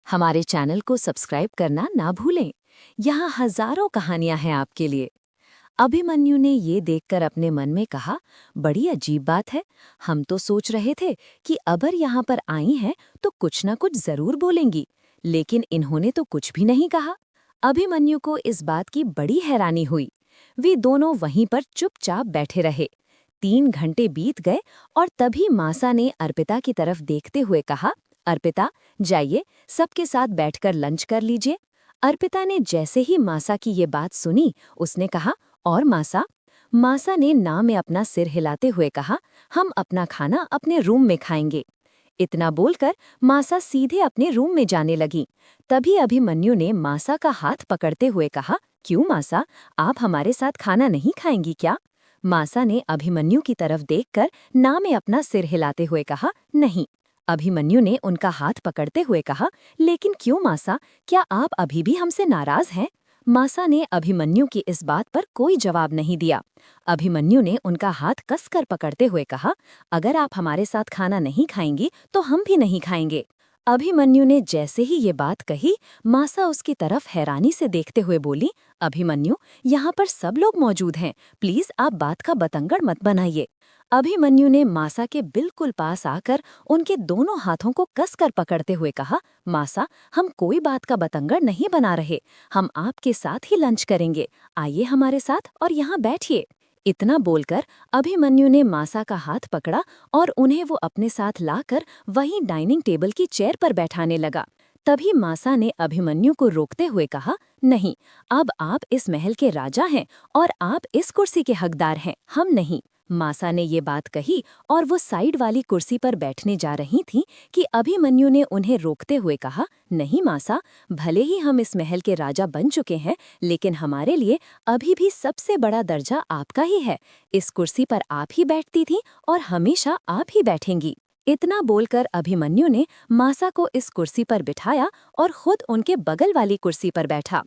हमारे चैनल को सब्सक्राइब करना ना भूलें। यहाँ हजारों कहानियां हैं आपके लिए। अभिमन्यु ने ये देखकर अपने मन में कहा, बड़ी अजीब बात है। हम तो सोच रहे थे कि अबर यहाँ पर आई हैं तो कुछ ना कुछ जरूर बोलेंगी, लेकिन इन्होंने तो कुछ भी नहीं कहा। अभिमन्यु को इस बात की बड़ी हैरानी हुई। वे दोनों वहीं पर चुपचाप बैठे रहे। 3 घंटे बीत गए और तभी मासा ने अर्पिता की तरफ देखते हुए कहा, अर्पिता, जाइए सबके साथ बैठकर लंच कर लीजिए। अर्पिता ने जैसे ही मासा की ये बात सुनी, उसने कहा, और मासा? मासा ने ना में अपना सिर हिलाते हुए कहा, हम अपना खाना अपने रूम में खाएंगे। इतना बोलकर मासा सीधे अपने रूम में जाने लगी। तभी अभिमन्यु ने मासा का हाथ पकड़ते हुए कहा, क्यों मासा, आप हमारे साथ खाना नहीं खाएंगी क्या? मासा ने अभिमन्यु की तरफ देखकर ना में अपना सिर हिलाते हुए कहा, नहीं। अभिमन्यु ने उनका हाथ पकड़ते हुए कहा, लेकिन क्यों मासा, क्या आप अभी भी हमसे नाराज हैं? मासा ने अभिमन्यु की इस बात पर कोई जवाब नहीं दिया। अभिमन्यु ने उनका हाथ कसकर पकड़ते हुए कहा, अगर आप हमारे साथ खाना नहीं खाएंगी तो हम भी नहीं खाएंगे। अभिमन्यु ने जैसे ही ये बात कही, मासा उसकी तरफ हैरानी से देखते हुए बोली, अभिमन्यु, यहाँ पर सब लोग मौजूद हैं, प्लीज आप बात का बतंगड़ मत बनाइए। अभिमन्यु ने मासा के बिल्कुल पास आकर उनके दोनों हाथों को कसकर पकड़ते हुए कहा, मासा, हम कोई बात का बतंगड़ नहीं बना रहे, हम आपके साथ ही लंच करेंगे, आइए हमारे साथ और यहाँ बैठिए। इतना बोलकर अभिमन्यु ने मासा का हाथ पकड़ा और उन्हें वो अपने साथ लाकर वहीं डाइनिंग टेबल की चेयर पर बैठाने लगा। तभी मासा ने अभिमन्यु को रोकते हुए कहा, नहीं, अब आप इस महल के राजा हैं और आप इस कुर्सी के हकदार हैं, हम नहीं। मासा ने ये बात कही और वो साइड वाली कुर्सी पर बैठने जा रही थी कि अभिमन्यु ने उन्हें रोकते हुए कहा, नहीं मासा, भले ही हम इस महल के राजा बन चुके हैं, लेकिन हमारे लिए अभी भी सबसे बड़ा दर्जा आपका ही है। इस कुर्सी पर आप ही बैठती थी और हमेशा आप ही बैठेंगी। इतना बोलकर अभिमन्यु ने मासा को इस कुर्सी पर बिठाया और खुद उनके बगल वाली कुर्सी पर बैठा।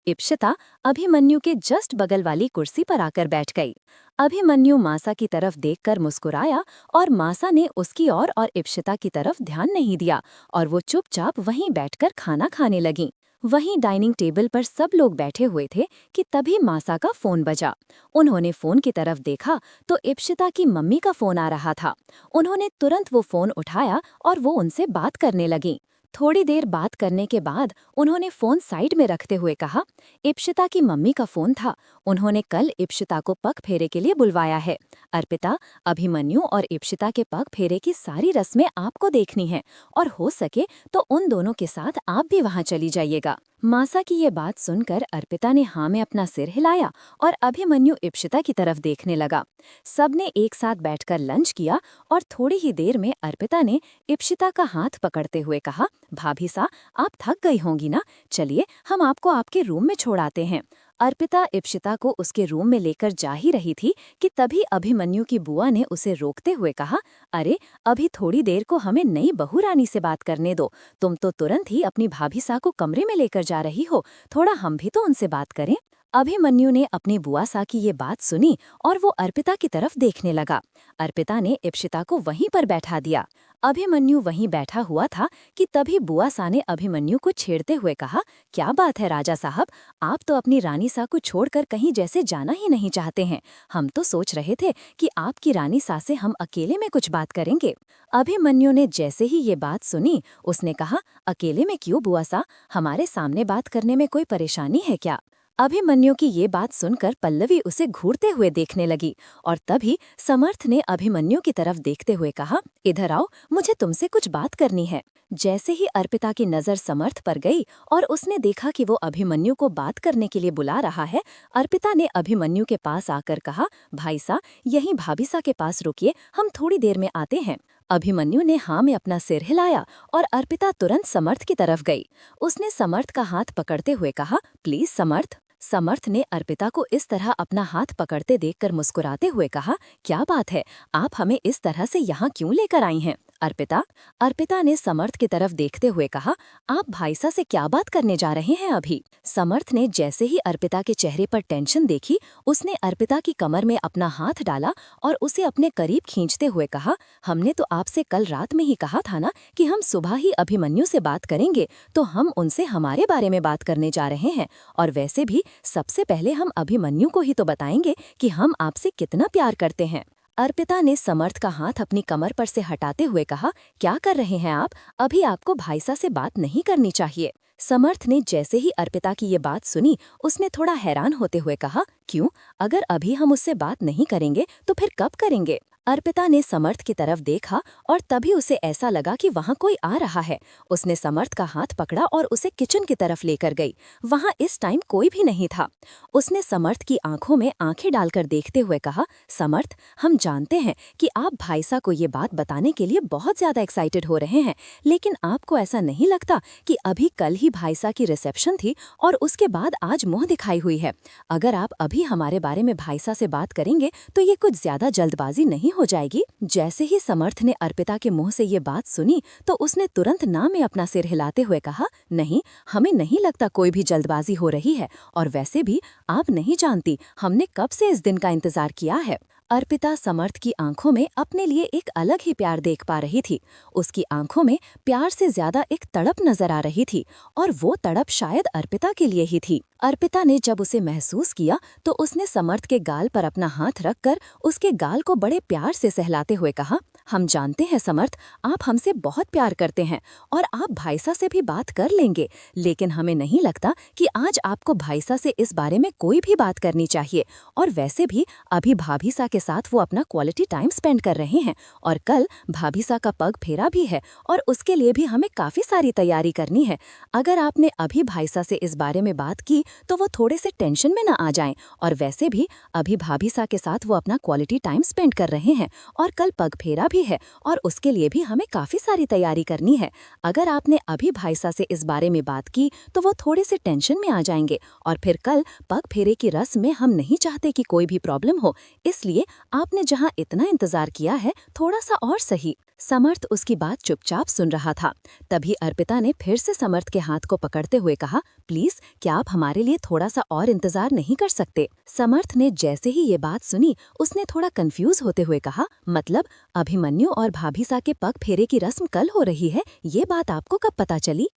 इप्सिता अभिमन्यु के जस्ट बगल वाली कुर्सी पर आकर बैठ गई। अभिमन्यु मासा की तरफ देखकर मुस्कुराया और मासा ने उसकी और इप्सिता की तरफ ध्यान नहीं दिया और वो चुपचाप वहीं बैठकर खाना खाने लगी। वहीं डाइनिंग टेबल पर सब लोग बैठे हुए थे कि तभी मासा का फोन बजा। उन्होंने फोन की तरफ देखा तो इप्सिता की मम्मी का फोन आ रहा था। उन्होंने तुरंत वो फोन उठाया और वो उनसे बात करने लगी। थोड़ी देर बात करने के बाद उन्होंने फोन साइड में रखते हुए कहा, इप्सिता की मम्मी का फोन था, उन्होंने कल इप्सिता को पग फेरे के लिए बुलवाया है। अर्पिता, अभिमन्यु और इप्सिता के पग फेरे की सारी रस्में आपको देखनी हैं और हो सके तो उन दोनों के साथ आप भी वहां चली जाइएगा। मासा की ये बात सुनकर अर्पिता ने हाँ में अपना सिर हिलाया और अभिमन्यु इप्सिता की तरफ देखने लगा। सबने एक साथ बैठकर लंच किया और थोड़ी ही देर में अर्पिता ने इप्सिता का हाथ पकड़ते हुए कहा, भाभी सा, आप थक गई होंगी ना, चलिए हम आपको आपके रूम में छोड़ आते हैं। अर्पिता इप्सिता को उसके रूम में लेकर जा ही रही थी कि तभी अभिमन्यु की बुआ ने उसे रोकते हुए कहा, अरे अभी थोड़ी देर को हमें नई बहू रानी से बात करने दो, तुम तो तुरंत ही अपनी भाभी सा को कमरे में लेकर जा रही हो, थोड़ा हम भी तो उनसे बात करें। अभिमन्यु ने अपनी बुआ सा की ये बात सुनी और वो अर्पिता की तरफ देखने लगा। अर्पिता ने इप्सिता को वहीं पर बैठा दिया। अभिमन्यु वहीं बैठा हुआ था कि तभी बुआ सा ने अभिमन्यु को छेड़ते हुए कहा, क्या बात है राजा साहब, आप तो अपनी रानी सा को छोड़कर कहीं जैसे जाना ही नहीं चाहते हैं। हम तो सोच रहे थे कि आपकी रानी सा से हम अकेले में कुछ बात करेंगे। अभिमन्यु ने जैसे ही ये बात सुनी, उसने कहा, अकेले में क्यों बुआ सा, हमारे सामने बात करने में कोई परेशानी है क्या? अभिमन्यु की ये बात सुनकर पल्लवी उसे घूरते हुए देखने लगी और तभी समर्थ ने अभिमन्यु की तरफ देखते हुए कहा, इधर आओ, मुझे तुमसे कुछ बात करनी है। जैसे ही अर्पिता की नजर समर्थ पर गई और उसने देखा कि वो अभिमन्यु को बात करने के लिए बुला रहा है, अर्पिता ने अभिमन्यु के पास आकर कहा, भाई सा, यहीं भाभी सा के पास रुकिए, हम थोड़ी देर में आते हैं। अभिमन्यु ने हाँ में अपना सिर हिलाया और अर्पिता तुरंत समर्थ की तरफ गई। उसने समर्थ का हाथ पकड़ते हुए कहा, प्लीज समर्थ। समर्थ ने अर्पिता को इस तरह अपना हाथ पकड़ते देखकर मुस्कुराते हुए कहा, क्या बात है, आप हमें इस तरह से यहाँ क्यों लेकर आई हैं? अर्पिता ने समर्थ की तरफ देखते हुए कहा, आप भाईसा से क्या बात करने जा रहे हैं अभी? समर्थ ने जैसे ही अर्पिता के चेहरे पर टेंशन देखी, उसने अर्पिता की कमर में अपना हाथ डाला और उसे अपने करीब खींचते हुए कहा, हमने तो आपसे कल रात में ही कहा था ना कि हम सुबह ही अभिमन्यु से बात करेंगे, तो हम उनसे हमारे बारे में बात करने जा रहे हैं। और वैसे भी सबसे पहले हम अभिमन्यु को ही तो बताएंगे कि हम आपसे कितना प्यार करते हैं। अर्पिता ने समर्थ का हाथ अपनी कमर पर से हटाते हुए कहा, क्या कर रहे हैं आप? अभी आपको भाईसा से बात नहीं करनी चाहिए। समर्थ ने जैसे ही अर्पिता की ये बात सुनी, उसने थोड़ा हैरान होते हुए कहा, क्यों? अगर अभी हम उससे बात नहीं करेंगे तो फिर कब करेंगे? अर्पिता ने समर्थ की तरफ देखा और तभी उसे ऐसा लगा कि वहाँ कोई आ रहा है। उसने समर्थ का हाथ पकड़ा और उसे किचन की तरफ लेकर गई। वहाँ इस टाइम कोई भी नहीं था। उसने समर्थ की आंखों में आंखें डालकर देखते हुए कहा, समर्थ, हम जानते हैं कि आप भाईसा को ये बात बताने के लिए बहुत ज्यादा एक्साइटेड हो रहे हैं, लेकिन आपको ऐसा नहीं लगता कि अभी कल ही भाईसा की रिसेप्शन थी और उसके बाद आज मुंह दिखाई हुई है? अगर आप अभी हमारे बारे में भाईसा से बात करेंगे तो ये कुछ ज्यादा जल्दबाजी नहीं हो जाएगी? जैसे ही समर्थ ने अर्पिता के मुंह से ये बात सुनी तो उसने तुरंत ना में अपना सिर हिलाते हुए कहा, नहीं, हमें नहीं लगता कोई भी जल्दबाजी हो रही है, और वैसे भी आप नहीं जानती हमने कब से इस दिन का इंतजार किया है। अर्पिता समर्थ की आंखों में अपने लिए एक अलग ही प्यार देख पा रही थी। उसकी आंखों में प्यार से ज्यादा एक तड़प नजर आ रही थी, और वो तड़प शायद अर्पिता के लिए ही थी। अर्पिता ने जब उसे महसूस किया तो उसने समर्थ के गाल पर अपना हाथ रखकर उसके गाल को बड़े प्यार से सहलाते हुए कहा, हम जानते हैं समर्थ, आप हमसे बहुत प्यार करते हैं और आप भाईसा से भी बात कर लेंगे, लेकिन हमें नहीं लगता कि आज आपको भाईसा से इस बारे में कोई भी बात करनी चाहिए। और वैसे भी अभी भाभीसा के साथ वो अपना क्वालिटी टाइम स्पेंड कर रहे हैं, और कल भाभीसा का पग फेरा भी है और उसके लिए भी हमें काफी सारी तैयारी करनी है। अगर आपने अभी भाईसा से इस बारे में बात की तो वो थोड़े से टेंशन में ना आ जाएं, और वैसे भी अभी भाभीसा के साथ वो अपना क्वालिटी टाइम स्पेंड कर रहे हैं और कल पग फेरा भी है और उसके लिए भी हमें काफी सारी तैयारी करनी है। अगर आपने अभी भाईसा से इस बारे में बात की तो वो थोड़े से टेंशन में आ जाएंगे, और फिर कल पग फेरे की रस्म में हम नहीं चाहते कि कोई भी प्रॉब्लम हो, इसलिए आपने जहां इतना इंतजार किया है थोड़ा सा और सही। समर्थ उसकी बात चुपचाप सुन रहा था। तभी अर्पिता ने फिर से समर्थ के हाथ को पकड़ते हुए कहा, प्लीज, क्या आप हमारे लिए थोड़ा सा और इंतजार नहीं कर सकते? समर्थ ने जैसे ही ये बात सुनी उसने थोड़ा कंफ्यूज होते हुए कहा, मतलब अभिमन्यु और भाभीसा के पग फेरे की रस्म कल हो रही है, ये बात आपको कब पता चली?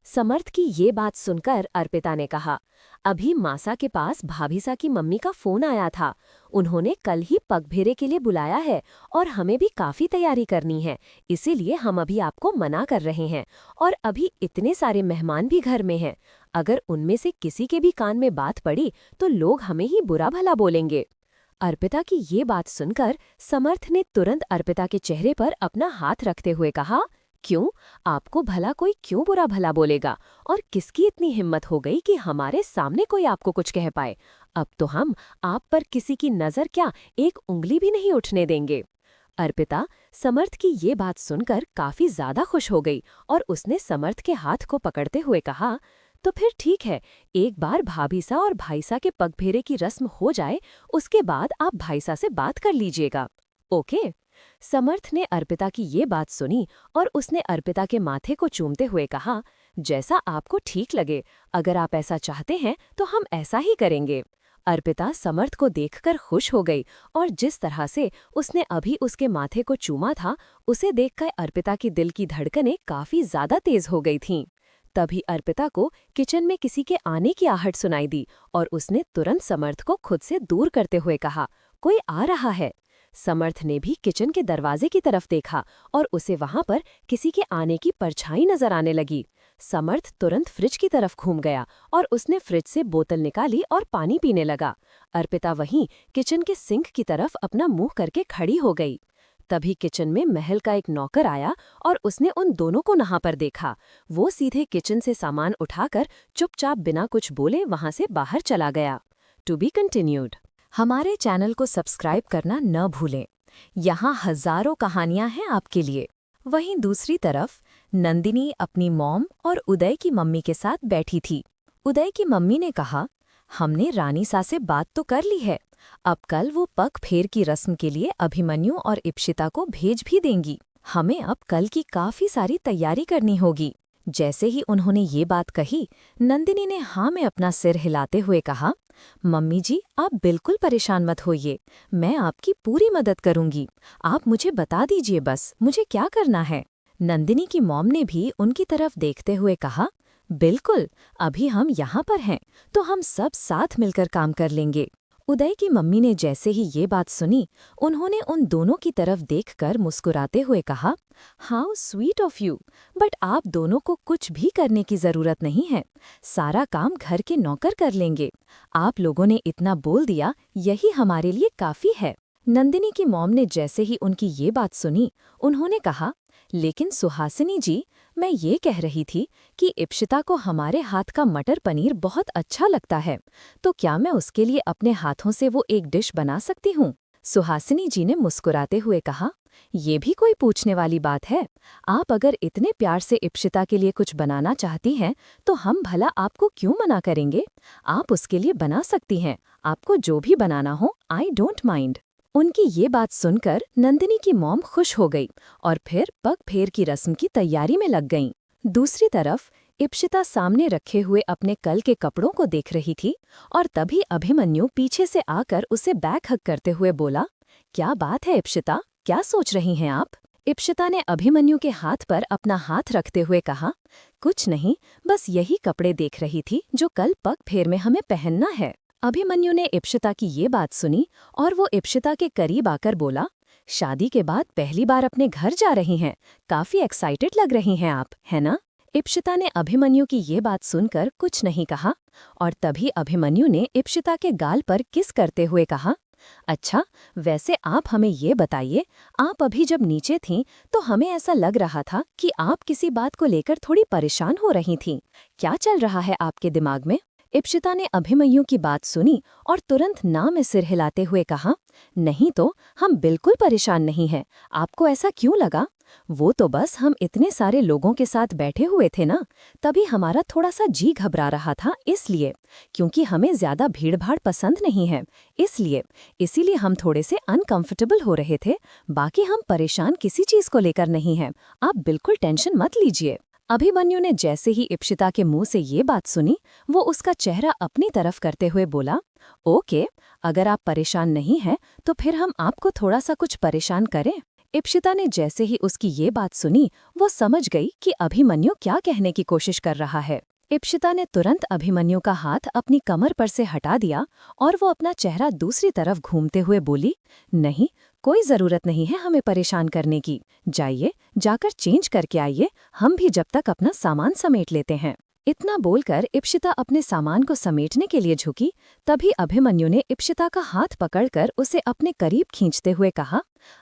समर्थ की ये बात सुनकर अर्पिता ने कहा, अभी मासा के पास भाभीसा की मम्मी का फोन आया था। उन्होंने कल ही पगफेरे के लिए बुलाया है और हमें भी काफी तैयारी करनी है, इसीलिए हम अभी आपको मना कर रहे हैं। और अभी इतने सारे मेहमान भी घर में हैं, अगर उनमें से किसी के भी कान में बात पड़ी तो लोग हमें ही बुरा भला बोलेंगे। अर्पिता की ये बात सुनकर समर्थ ने तुरंत अर्पिता के चेहरे पर अपना हाथ रखते हुए कहा, क्यों? आपको भला कोई क्यों बुरा भला बोलेगा? और किसकी इतनी हिम्मत हो गई कि हमारे सामने कोई आपको कुछ कह पाए? अब तो हम आप पर किसी की नजर क्या, एक उंगली भी नहीं उठने देंगे। अर्पिता समर्थ की ये बात सुनकर काफी ज्यादा खुश हो गई और उसने समर्थ के हाथ को पकड़ते हुए कहा, तो फिर ठीक है, एक बार भाभीसा और भाईसा के पगफेरे की रस्म हो जाए, उसके बाद आप भाईसा से बात कर लीजिएगा। ओके? समर्थ ने अर्पिता की ये बात सुनी और उसने अर्पिता के माथे को चूमते हुए कहा, जैसा आपको ठीक लगे, अगर आप ऐसा चाहते हैं तो हम ऐसा ही करेंगे। अर्पिता समर्थ को देखकर खुश हो गई और जिस तरह से उसने अभी उसके माथे को चूमा था, उसे देखकर अर्पिता की दिल की धड़कनें काफी ज्यादा तेज हो गई थीं। तभी अर्पिता को किचन में किसी के आने की आहट सुनाई दी और उसने तुरंत समर्थ को खुद से दूर करते हुए कहा, कोई आ रहा है। समर्थ ने भी किचन के दरवाजे की तरफ देखा और उसे वहां पर किसी के आने की परछाई नजर आने लगी। समर्थ तुरंत फ्रिज की तरफ घूम गया और उसने फ्रिज से बोतल निकाली और पानी पीने लगा। अर्पिता वहीं किचन के सिंक की तरफ अपना मुंह करके खड़ी हो गई। तभी किचन में महल का एक नौकर आया और उसने उन दोनों को नहा पर देखा। वो सीधे किचन से सामान उठाकर चुपचाप बिना कुछ बोले वहां से बाहर चला गया। To be continued. हमारे चैनल को सब्सक्राइब करना न भूलें। यहाँ हजारों कहानियां हैं आपके लिए। वहीं दूसरी तरफ नंदिनी अपनी मॉम और उदय की मम्मी के साथ बैठी थी। उदय की मम्मी ने कहा, हमने रानी सा से बात तो कर ली है, अब कल वो पग फेर की रस्म के लिए अभिमन्यु और इप्शिता को भेज भी देंगी। हमें अब कल की काफी सारी तैयारी करनी होगी। जैसे ही उन्होंने ये बात कही, नंदिनी ने हाँ में अपना सिर हिलाते हुए कहा, मम्मी जी आप बिल्कुल परेशान मत होइए, मैं आपकी पूरी मदद करूंगी। आप मुझे बता दीजिए बस मुझे क्या करना है। नंदिनी की मॉम ने भी उनकी तरफ देखते हुए कहा, बिल्कुल, अभी हम यहाँ पर हैं तो हम सब साथ मिलकर काम कर लेंगे। उदय की मम्मी ने जैसे ही ये बात सुनी, उन्होंने उन दोनों की तरफ देखकर मुस्कुराते हुए कहा, how sweet of you, but आप दोनों को कुछ भी करने की जरूरत नहीं है, सारा काम घर के नौकर कर लेंगे। आप लोगों ने इतना बोल दिया, यही हमारे लिए काफी है। नंदिनी की मॉम ने जैसे ही उनकी ये बात सुनी, उन्होंने कहा, लेकिन सुहासिनी जी, मैं ये कह रही थी कि इप्शिता को हमारे हाथ का मटर पनीर बहुत अच्छा लगता है, तो क्या मैं उसके लिए अपने हाथों से वो एक डिश बना सकती हूँ? सुहासिनी जी ने मुस्कुराते हुए कहा, ये भी कोई पूछने वाली बात है। आप अगर इतने प्यार से इप्शिता के लिए कुछ बनाना चाहती हैं, तो हम भला आपको क्यों मना करेंगे? आप उसके लिए बना सकती हैं, आपको जो भी बनाना हो, आई डोंट माइंड। उनकी ये बात सुनकर नंदिनी की मॉम खुश हो गई और फिर पग फेर की रस्म की तैयारी में लग गईं। दूसरी तरफ इप्शिता सामने रखे हुए अपने कल के कपड़ों को देख रही थी और तभी अभिमन्यु पीछे से आकर उसे बैक हग करते हुए बोला, क्या बात है इप्शिता, क्या सोच रही हैं आप? इप्शिता ने अभिमन्यु के हाथ पर अपना हाथ रखते हुए कहा, कुछ नहीं, बस यही कपड़े देख रही थी जो कल पग फेर में हमें पहनना है। अभिमन्यु ने इप्शिता की ये बात सुनी और वो इप्शिता के करीब आकर बोला, शादी के बाद पहली बार अपने घर जा रही हैं, काफी एक्साइटेड लग रही हैं आप, है ना? इप्शिता ने अभिमन्यु की ये बात सुनकर कुछ नहीं कहा और तभी अभिमन्यु ने इप्शिता के गाल पर किस करते हुए कहा, अच्छा, वैसे आप हमें ये बताइए, आप अभी जब नीचे थीं तो हमें ऐसा लग रहा था कि आप किसी बात को लेकर थोड़ी परेशान हो रही थीं। क्या चल रहा है आपके दिमाग में? इप्शिता ने अभिमन्यु की बात सुनी और तुरंत ना में सिर हिलाते हुए कहा, नहीं तो, हम बिल्कुल परेशान नहीं हैं। आपको ऐसा क्यों लगा? वो तो बस हम इतने सारे लोगों के साथ बैठे हुए थे ना, तभी हमारा थोड़ा सा जी घबरा रहा था, इसलिए, क्योंकि हमें ज्यादा भीड़-भाड़ पसंद नहीं है, इसीलिए हम थोड़े से अनकंफर्टेबल हो रहे थे। बाकी हम परेशान किसी चीज को लेकर नहीं हैं, आप बिल्कुल टेंशन मत लीजिए। अभिमन्यु ने जैसे ही इप्शिता के मुंह से ये बात सुनी, वो उसका चेहरा अपनी तरफ करते हुए बोला, ओके, अगर आप परेशान नहीं हैं तो फिर हम आपको थोड़ा सा कुछ परेशान करें। इप्शिता ने जैसे ही उसकी ये बात सुनी, वो समझ गई कि अभिमन्यु क्या कहने की कोशिश कर रहा है। इप्शिता ने तुरंत अभिमन्यु का हाथ अपनी कमर पर से हटा दिया और वो अपना चेहरा दूसरी तरफ घूमते हुए बोली, नहीं, कोई जरूरत नहीं है हमें परेशान करने की, जाइए, जाकर चेंज करके आइए, हम भी जब तक अपना सामान समेट लेते हैं। इतना बोलकर इप्शिता अपने सामान को समेटने के लिए झुकी, तभी अभिमन्यु ने इप्शिता का हाथ पकड़कर उसे अपने करीब खींचते हुए कहा,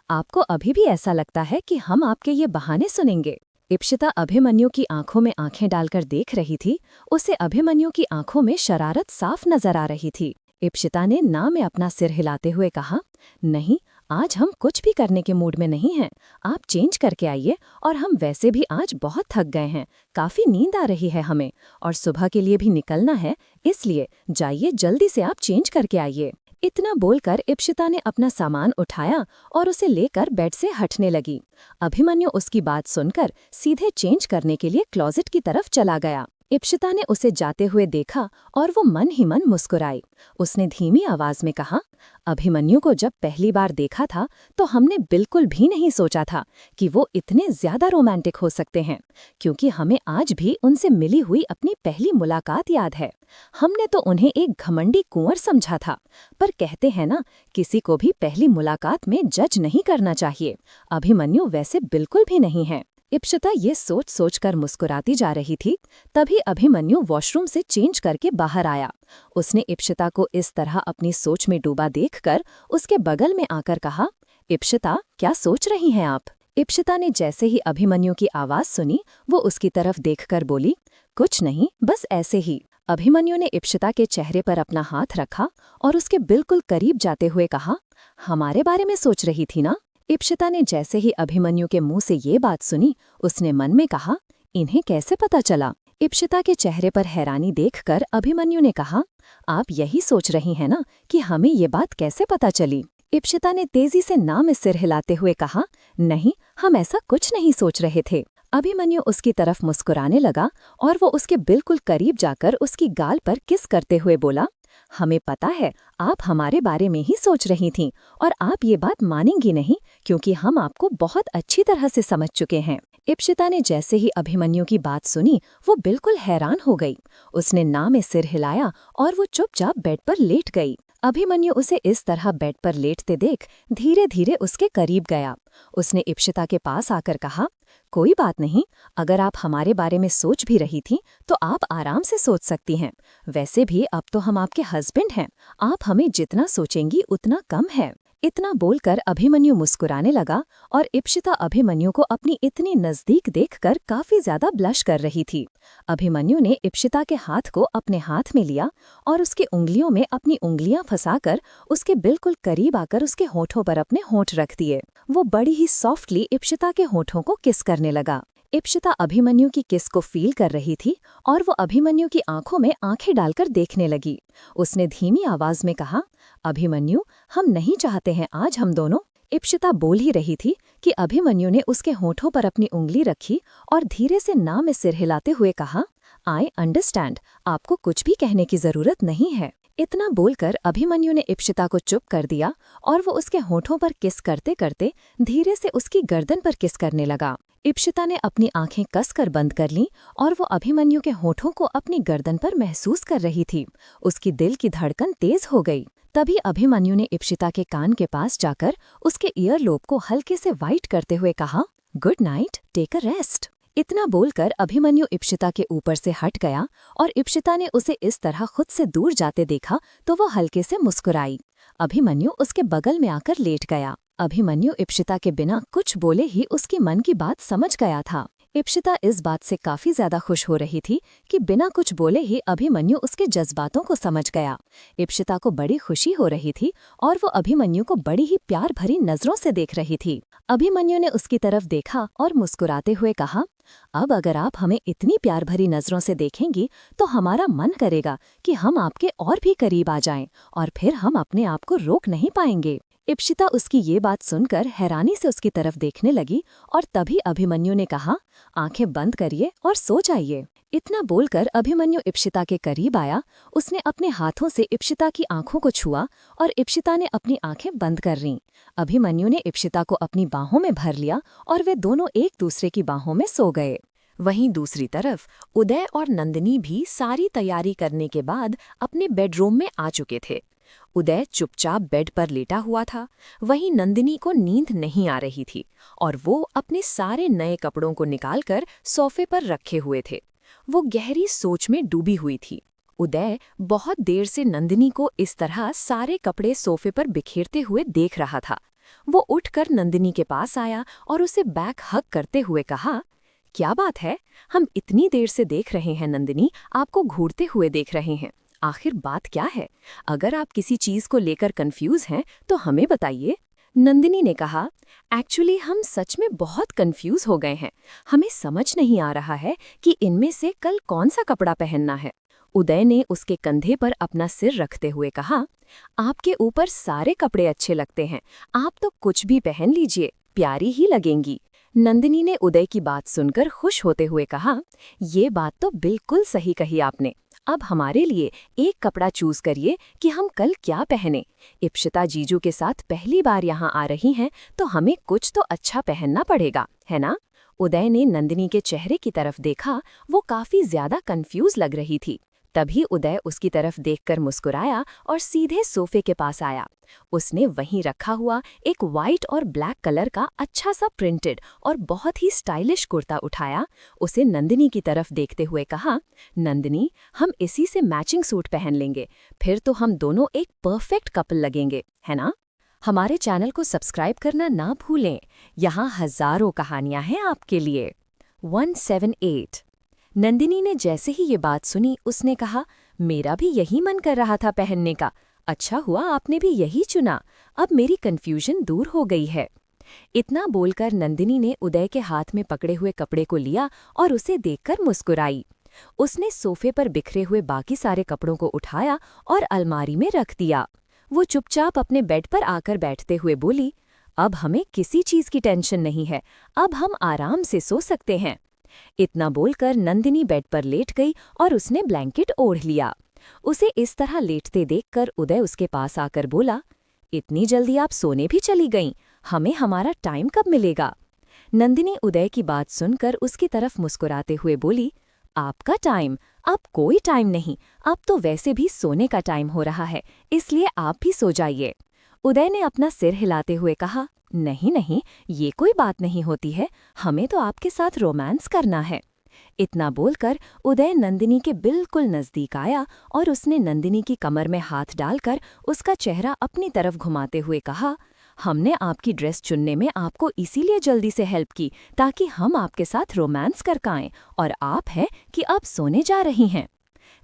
आपको अभी भी ऐसा लगता है कि हम आपके ये बहाने सुनेंगे? इप्शिता अभिमन्यु की आंखों में आंखें डालकर देख रही थी, उसे अभिमन्यु की आंखों में शरारत साफ नजर आ रही थी। इप्शिता ने ना में अपना सिर हिलाते हुए कहा, नहीं, आज हम कुछ भी करने के मूड में नहीं हैं, आप चेंज करके आइए, और हम वैसे भी आज बहुत थक गए हैं, काफी नींद आ रही है हमें, और सुबह के लिए भी निकलना है, इसलिए जाइए जल्दी से आप चेंज करके आइए। इतना बोलकर इप्शिता ने अपना सामान उठाया और उसे लेकर बेड से हटने लगी। अभिमन्यु उसकी बात सुनकर सीधे चेंज करने के लिए क्लोजेट की तरफ चला गया। इप्शिता ने उसे जाते हुए देखा और वो मन ही मन मुस्कुराई। उसने धीमी आवाज में कहा, अभिमन्यु को जब पहली बार देखा था तो हमने बिल्कुल भी नहीं सोचा था कि वो इतने ज्यादा रोमांटिक हो सकते हैं, क्योंकि हमें आज भी उनसे मिली हुई अपनी पहली मुलाकात याद है। हमने तो उन्हें एक घमंडी कुंवर समझा था, पर कहते हैं ना, किसी को भी पहली मुलाकात में जज नहीं करना चाहिए। अभिमन्यु वैसे बिल्कुल भी नहीं है। इप्शिता ये सोच सोचकर मुस्कुराती जा रही थी, तभी अभिमन्यु वॉशरूम से चेंज करके बाहर आया। उसने इप्शिता को इस तरह अपनी सोच में डूबा देखकर उसके बगल में आकर कहा, इप्शिता, क्या सोच रही हैं आप? इप्शिता ने जैसे ही अभिमन्यु की आवाज सुनी, वो उसकी तरफ देखकर बोली, कुछ नहीं, बस ऐसे ही। अभिमन्यु ने इप्शिता के चेहरे पर अपना हाथ रखा और उसके बिल्कुल करीब जाते हुए कहा, हमारे बारे में सोच रही थी ना? इप्शिता ने जैसे ही अभिमन्यु के मुंह से ये बात सुनी, उसने मन में कहा, इन्हें कैसे पता चला? इप्शिता के चेहरे पर हैरानी देखकर अभिमन्यु ने कहा, आप यही सोच रही हैं ना कि हमें ये बात कैसे पता चली? इप्शिता ने तेजी से ना में सिर हिलाते हुए कहा, नहीं, हम ऐसा कुछ नहीं सोच रहे थे। अभिमन्यु उसकी तरफ मुस्कुराने लगा और वो उसके बिल्कुल करीब जाकर उसकी गाल पर किस करते हुए बोला, हमें पता है आप हमारे बारे में ही सोच रही थीं और आप ये बात मानेंगी नहीं क्योंकि हम आपको बहुत अच्छी तरह से समझ चुके हैं। इप्शिता ने जैसे ही अभिमन्यु की बात सुनी वो बिल्कुल हैरान हो गई। उसने ना में सिर हिलाया और वो चुपचाप बेड पर लेट गई। अभिमन्यु उसे इस तरह बेड पर लेटते देख धीरे धीरे उसके करीब गया। उसने इप्शिता के पास आकर कहा, कोई बात नहीं, अगर आप हमारे बारे में सोच भी रही थीं तो आप आराम से सोच सकती हैं। वैसे भी अब तो हम आपके हस्बैंड हैं, आप हमें जितना सोचेंगी उतना कम है। इतना बोलकर अभिमन्यु मुस्कुराने लगा और इप्शिता अभिमन्यु को अपनी इतनी नजदीक देखकर काफी ज्यादा ब्लश कर रही थी। अभिमन्यु ने इप्शिता के हाथ को अपने हाथ में लिया और उसकी उंगलियों में अपनी उंगलियां फंसाकर उसके बिल्कुल करीब आकर उसके होठों पर अपने होंठ रख दिए। वो बड़ी ही सॉफ्टली इप्शिता के होठों को किस करने लगा। इप्शिता अभिमन्यु की किस को फील कर रही थी और वो अभिमन्यु की आंखों में आंखें डालकर देखने लगी। उसने धीमी आवाज में कहा, अभिमन्यु, हम नहीं चाहते हैं आज हम दोनों। इप्शिता बोल ही रही थी कि अभिमन्यु ने उसके होठों पर अपनी उंगली रखी और धीरे से ना में सिर हिलाते हुए कहा, आई अंडरस्टैंड, आपको कुछ भी कहने की जरूरत नहीं है। इतना बोलकर अभिमन्यु ने इप्शिता को चुप कर दिया और वो उसके होठों पर किस करते करते धीरे से उसकी गर्दन पर किस करने लगा। इप्शिता ने अपनी आंखें कसकर बंद कर लीं और वो अभिमन्यु के होठों को अपनी गर्दन पर महसूस कर रही थी। उसकी दिल की धड़कन तेज हो गई। तभी अभिमन्यु ने इप्शिता के कान के पास जाकर उसके ईयरलोब को हल्के से वाइट करते हुए कहा, good night, take a rest. इतना बोलकर अभिमन्यु इप्शिता के ऊपर से हट गया और इप्शिता ने उसे इस तरह खुद से दूर जाते देखा तो वो हल्के से मुस्कुराई। अभिमन्यु उसके बगल में आकर लेट गया। अभिमन्यु इप्शिता के बिना कुछ बोले ही उसकी मन की बात समझ गया था। इप्शिता इस बात से काफी ज्यादा खुश हो रही थी कि बिना कुछ बोले ही अभिमन्यु उसके जज्बातों को समझ गया। इप्शिता को बड़ी खुशी हो रही थी और वो अभिमन्यु को बड़ी ही प्यार भरी नजरों से देख रही थी। अभिमन्यु ने उसकी तरफ देखा और मुस्कुराते हुए कहा, अब अगर आप हमें इतनी प्यार भरी नजरों से देखेंगी तो हमारा मन करेगा कि हम आपके और भी करीब आ जाएं और फिर हम अपने आप को रोक नहीं पाएंगे। इप्शिता उसकी ये बात सुनकर हैरानी से उसकी तरफ देखने लगी और तभी अभिमन्यु ने कहा, आंखें बंद करिए और सो जाइए। इतना बोलकर अभिमन्यु इप्शिता के करीब आया। उसने अपने हाथों से इप्शिता की आंखों को छुआ और इप्शिता ने अपनी आंखें बंद कर लीं। अभिमन्यु ने इप्शिता को अपनी बाहों में भर लिया और वे दोनों एक दूसरे की बाहों में सो गए। वहीं दूसरी तरफ उदय और नंदिनी भी सारी तैयारी करने के बाद अपने बेडरूम में आ चुके थे। उदय चुपचाप बेड पर लेटा हुआ था, वहीं नंदिनी को नींद नहीं आ रही थी और वो अपने सारे नए कपड़ों को निकालकर सोफे पर रखे हुए थे। वो गहरी सोच में डूबी हुई थी। उदय बहुत देर से नंदिनी को इस तरह सारे कपड़े सोफे पर बिखेरते हुए देख रहा था। वो उठकर नंदिनी के पास आया और उसे बैक हग करते हुए कहा, क्या बात है, हम इतनी देर से देख रहे हैं नंदिनी, आपको घूरते हुए देख रहे हैं। आखिर बात क्या है? अगर आप किसी चीज को लेकर कंफ्यूज हैं तो हमें बताइए। नंदिनी ने कहा, एक्चुअली हम सच में बहुत कंफ्यूज हो गए हैं। हमें समझ नहीं आ रहा है कि इनमें से कल कौन सा कपड़ा पहनना है। उदय ने उसके कंधे पर अपना सिर रखते हुए कहा, आपके ऊपर सारे कपड़े अच्छे लगते हैं, आप तो कुछ भी पहन लीजिए, प्यारी ही लगेंगी। नंदिनी ने उदय की बात सुनकर खुश होते हुए कहा, ये बात तो बिल्कुल सही कही आपने। अब हमारे लिए एक कपड़ा चूज करिए कि हम कल क्या पहने। इप्शिता जीजू के साथ पहली बार यहाँ आ रही हैं तो हमें कुछ तो अच्छा पहनना पड़ेगा, है ना? उदय ने नंदिनी के चेहरे की तरफ देखा, वो काफी ज्यादा कंफ्यूज लग रही थी। तभी उदय उसकी तरफ देखकर मुस्कुराया और सीधे सोफे के पास आया। उसने वहीं रखा हुआ एक वाइट और ब्लैक कलर का अच्छा सा प्रिंटेड और बहुत ही स्टाइलिश कुर्ता उठाया। उसे नंदिनी की तरफ देखते हुए कहा, नंदिनी, हम इसी से मैचिंग सूट पहन लेंगे, फिर तो हम दोनों एक परफेक्ट कपल लगेंगे, है ना? हमारे चैनल को सब्सक्राइब करना ना भूलें, यहाँ हजारों कहानियां हैं आपके लिए। 178। नंदिनी ने जैसे ही ये बात सुनी उसने कहा, मेरा भी यही मन कर रहा था पहनने का। अच्छा हुआ आपने भी यही चुना, अब मेरी कंफ्यूजन दूर हो गई है। इतना बोलकर नंदिनी ने उदय के हाथ में पकड़े हुए कपड़े को लिया और उसे देखकर मुस्कुराई। उसने सोफे पर बिखरे हुए बाकी सारे कपड़ों को उठाया और अलमारी में रख दिया। वो चुपचाप अपने बेड पर आकर बैठते हुए बोली, अब हमें किसी चीज की टेंशन नहीं है, अब हम आराम से सो सकते हैं। इतना बोलकर नंदिनी बेड पर लेट गई और उसने ब्लैंकेट ओढ़ लिया। उसे इस तरह लेटते देखकर उदय उसके पास आकर बोला, इतनी जल्दी आप सोने भी चली गईं, हमें हमारा टाइम कब मिलेगा? नंदिनी उदय की बात सुनकर उसकी तरफ मुस्कुराते हुए बोली, आपका टाइम? अब कोई टाइम नहीं, अब तो वैसे भी सोने का टाइम हो रहा है, इसलिए आप भी सो जाइए। उदय ने अपना सिर हिलाते हुए कहा, नहीं नहीं, ये कोई बात नहीं होती है, हमें तो आपके साथ रोमांस करना है। इतना बोलकर उदय नंदिनी के बिल्कुल नजदीक आया और उसने नंदिनी की कमर में हाथ डालकर उसका चेहरा अपनी तरफ घुमाते हुए कहा, हमने आपकी ड्रेस चुनने में आपको इसीलिए जल्दी से हेल्प की ताकि हम आपके साथ रोमांस कर पाएं, और आप है कि अब सोने जा रही हैं।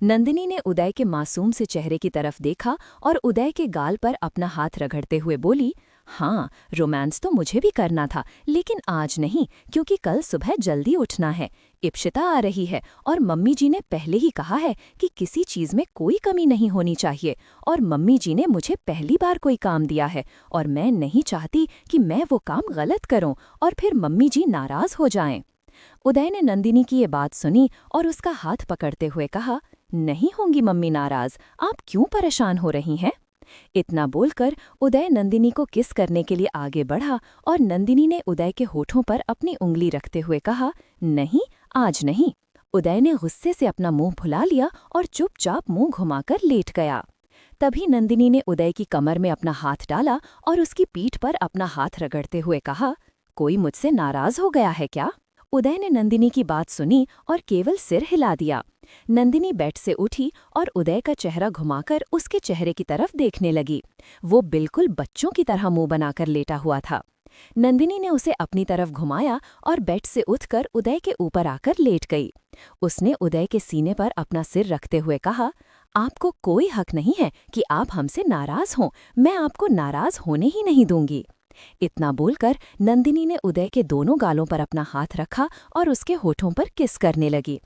नंदिनी ने उदय के मासूम से चेहरे की तरफ देखा और उदय के गाल पर अपना हाथ रगड़ते हुए बोली, हाँ, रोमांस तो मुझे भी करना था, लेकिन आज नहीं, क्योंकि कल सुबह जल्दी उठना है। इप्शिता आ रही है और मम्मी जी ने पहले ही कहा है कि किसी चीज में कोई कमी नहीं होनी चाहिए, और मम्मी जी ने मुझे पहली बार कोई काम दिया है और मैं नहीं चाहती कि मैं वो काम गलत करूं और फिर मम्मी जी नाराज हो जाएं। उदय ने नंदिनी की ये बात सुनी और उसका हाथ पकड़ते हुए कहा, नहीं होंगी मम्मी नाराज, आप क्यों परेशान हो रही हैं? इतना बोलकर उदय नंदिनी को किस करने के लिए आगे बढ़ा और नंदिनी ने उदय के होठों पर अपनी उंगली रखते हुए कहा, नहीं, आज नहीं। उदय ने गुस्से से अपना मुंह फुला लिया और चुपचाप मुंह घुमाकर लेट गया। तभी नंदिनी ने उदय की कमर में अपना हाथ डाला और उसकी पीठ पर अपना हाथ रगड़ते हुए कहा, कोई मुझसे नाराज हो गया है क्या? उदय ने नंदिनी की बात सुनी और केवल सिर हिला दिया। नंदिनी बेड से उठी और उदय का चेहरा घुमाकर उसके चेहरे की तरफ देखने लगी। वो बिल्कुल बच्चों की तरह मुंह बनाकर लेटा हुआ था। नंदिनी ने उसे अपनी तरफ घुमाया और बेड से उठकर उदय के ऊपर आकर लेट गई। उसने उदय के सीने पर अपना सिर रखते हुए कहा, आपको कोई हक नहीं है कि आप हमसे नाराज हों, मैं आपको नाराज होने ही नहीं दूंगी। इतना बोलकर नंदिनी ने उदय के दोनों गालों पर अपना हाथ रखा और उसके होठों पर किस करने लगी।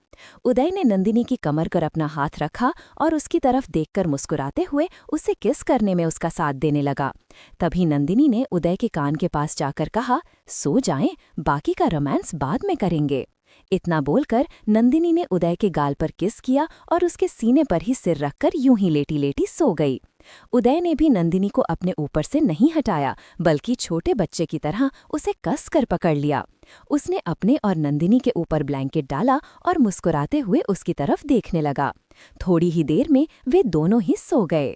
उदय ने नंदिनी की कमर पर अपना हाथ रखा और उसकी तरफ देखकर मुस्कुराते हुए उसे किस करने में उसका साथ देने लगा। तभी नंदिनी ने उदय के कान के पास जाकर कहा, सो जाएं, बाकी का रोमांस बाद में करेंगे। इतना बोलकर नंदिनी ने उदय के गाल पर किस किया और उसके सीने पर ही सिर रखकर यूं ही लेटी लेटी सो गई। उदय ने भी नंदिनी को अपने ऊपर से नहीं हटाया, बल्कि छोटे बच्चे की तरह उसे कस कर पकड़ लिया। उसने अपने और नंदिनी के ऊपर ब्लैंकेट डाला और मुस्कुराते हुए उसकी तरफ देखने लगा। थोड़ी ही देर में वे दोनों ही सो गए।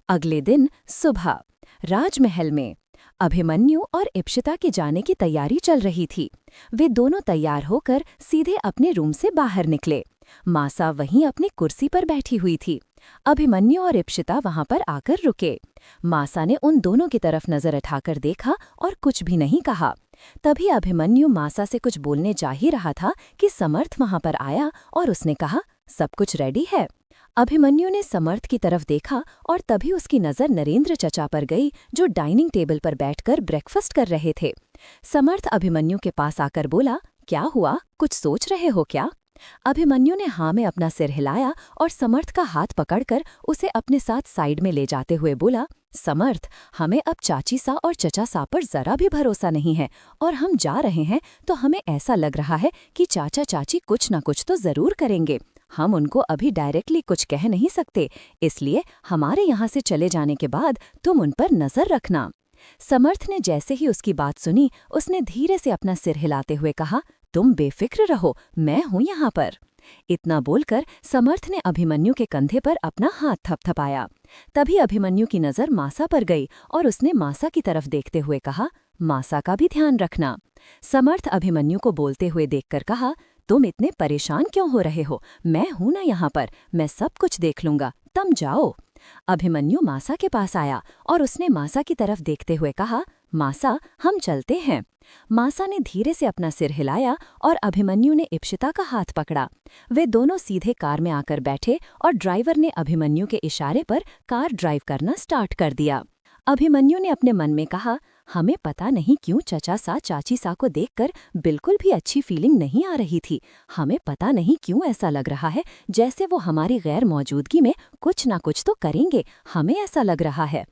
अगले दिन सुबह राजमहल में अभिमन्यु और इप्शिता के जाने की तैयारी चल रही थी। वे दोनों तैयार होकर सीधे अपने रूम से बाहर निकले। मासा वहीं अपनी कुर्सी पर बैठी हुई थी। अभिमन्यु और इप्शिता वहां पर आकर रुके। मासा ने उन दोनों की तरफ नजर उठाकर देखा और कुछ भी नहीं कहा। तभी अभिमन्यु मासा से कुछ बोलने जा ही रहा था कि समर्थ वहां पर आया और उसने कहा, सब कुछ रेडी है? अभिमन्यु ने समर्थ की तरफ देखा और तभी उसकी नजर नरेंद्र चचा पर गई, जो डाइनिंग टेबल पर बैठकर ब्रेकफास्ट कर रहे थे। समर्थ अभिमन्यु के पास आकर बोला, क्या हुआ, कुछ सोच रहे हो क्या? अभिमन्यु ने हाँ में अपना सिर हिलाया और समर्थ का हाथ पकड़कर उसे अपने साथ साइड में ले जाते हुए बोला, समर्थ, हमें अब चाची सा और चचा सा पर जरा भी भरोसा नहीं है, और हम जा रहे हैं तो हमें ऐसा लग रहा है कि चाचा चाची कुछ ना कुछ तो जरूर करेंगे। हम उनको अभी डायरेक्टली कुछ कह नहीं सकते, इसलिए हमारे यहाँ से चले जाने के बाद तुम उन पर नजर रखना। समर्थ ने जैसे ही उसकी बात सुनी, उसने धीरे से अपना सिर हिलाते हुए कहा, तुम बेफिक्र रहो, मैं हूं यहाँ पर। इतना बोलकर समर्थ ने अभिमन्यु के कंधे पर अपना हाथ थपथपाया। तभी अभिमन्यु की नजर मासा पर गई और उसने मासा की तरफ देखते हुए कहा, मासा का भी ध्यान रखना। समर्थ अभिमन्यु को बोलते हुए देखकर कहा, तुम इतने परेशान क्यों हो रहे हो, मैं हूं ना यहाँ पर, मैं सब कुछ देख लूंगा, तुम जाओ। अभिमन्यु मासा के पास आया और उसने मासा की तरफ देखते हुए कहा, मासा, हम चलते हैं। मासा ने धीरे से अपना सिर हिलाया और अभिमन्यु ने इप्शिता का हाथ पकड़ा। वे दोनों सीधे कार में आकर बैठे और ड्राइवर ने अभिमन्यु के इशारे पर कार ड्राइव करना स्टार्ट कर दिया। अभिमन्यु ने अपने मन में कहा, हमें पता नहीं क्यों चचा सा चाची सा को देखकर बिल्कुल भी अच्छी फीलिंग नहीं आ रही थी। हमें पता नहीं क्यों ऐसा लग रहा है जैसे वो हमारी गैर मौजूदगी में कुछ ना कुछ तो करेंगे, हमें ऐसा लग रहा है।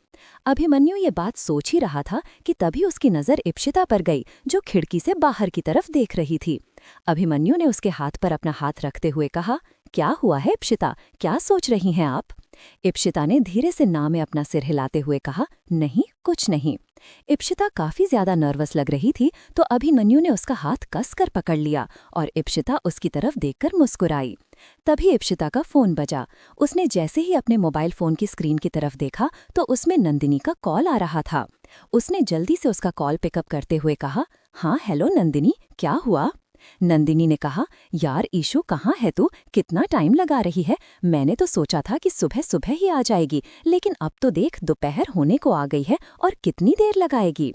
अभिमन्यु ये बात सोच ही रहा था कि तभी उसकी नज़र इप्शिता पर गई, जो खिड़की से बाहर की तरफ देख रही थी। अभिमन्यु ने उसके हाथ पर अपना हाथ रखते हुए कहा, क्या हुआ है इप्शिता, क्या सोच रही हैं आप? इप्शिता ने धीरे से ना में अपना सिर हिलाते हुए कहा, नहीं, कुछ नहीं। इप्शिता काफी ज्यादा नर्वस लग रही थी, तो अभिमन्यु ने उसका हाथ कसकर पकड़ लिया और इप्शिता उसकी तरफ देखकर मुस्कुराई। तभी इप्शिता का फोन बजा। उसने जैसे ही अपने मोबाइल फोन की स्क्रीन की तरफ देखा तो उसमें नंदिनी का कॉल आ रहा था। उसने जल्दी से उसका कॉल पिकअप करते हुए कहा, हाँ हेलो नंदिनी, क्या हुआ? नंदिनी ने कहा, यार ईशू कहाँ है तू, कितना टाइम लगा रही है? मैंने तो सोचा था कि सुबह सुबह ही आ जाएगी, लेकिन अब तो देख दोपहर होने को आ गई है और कितनी देर लगाएगी?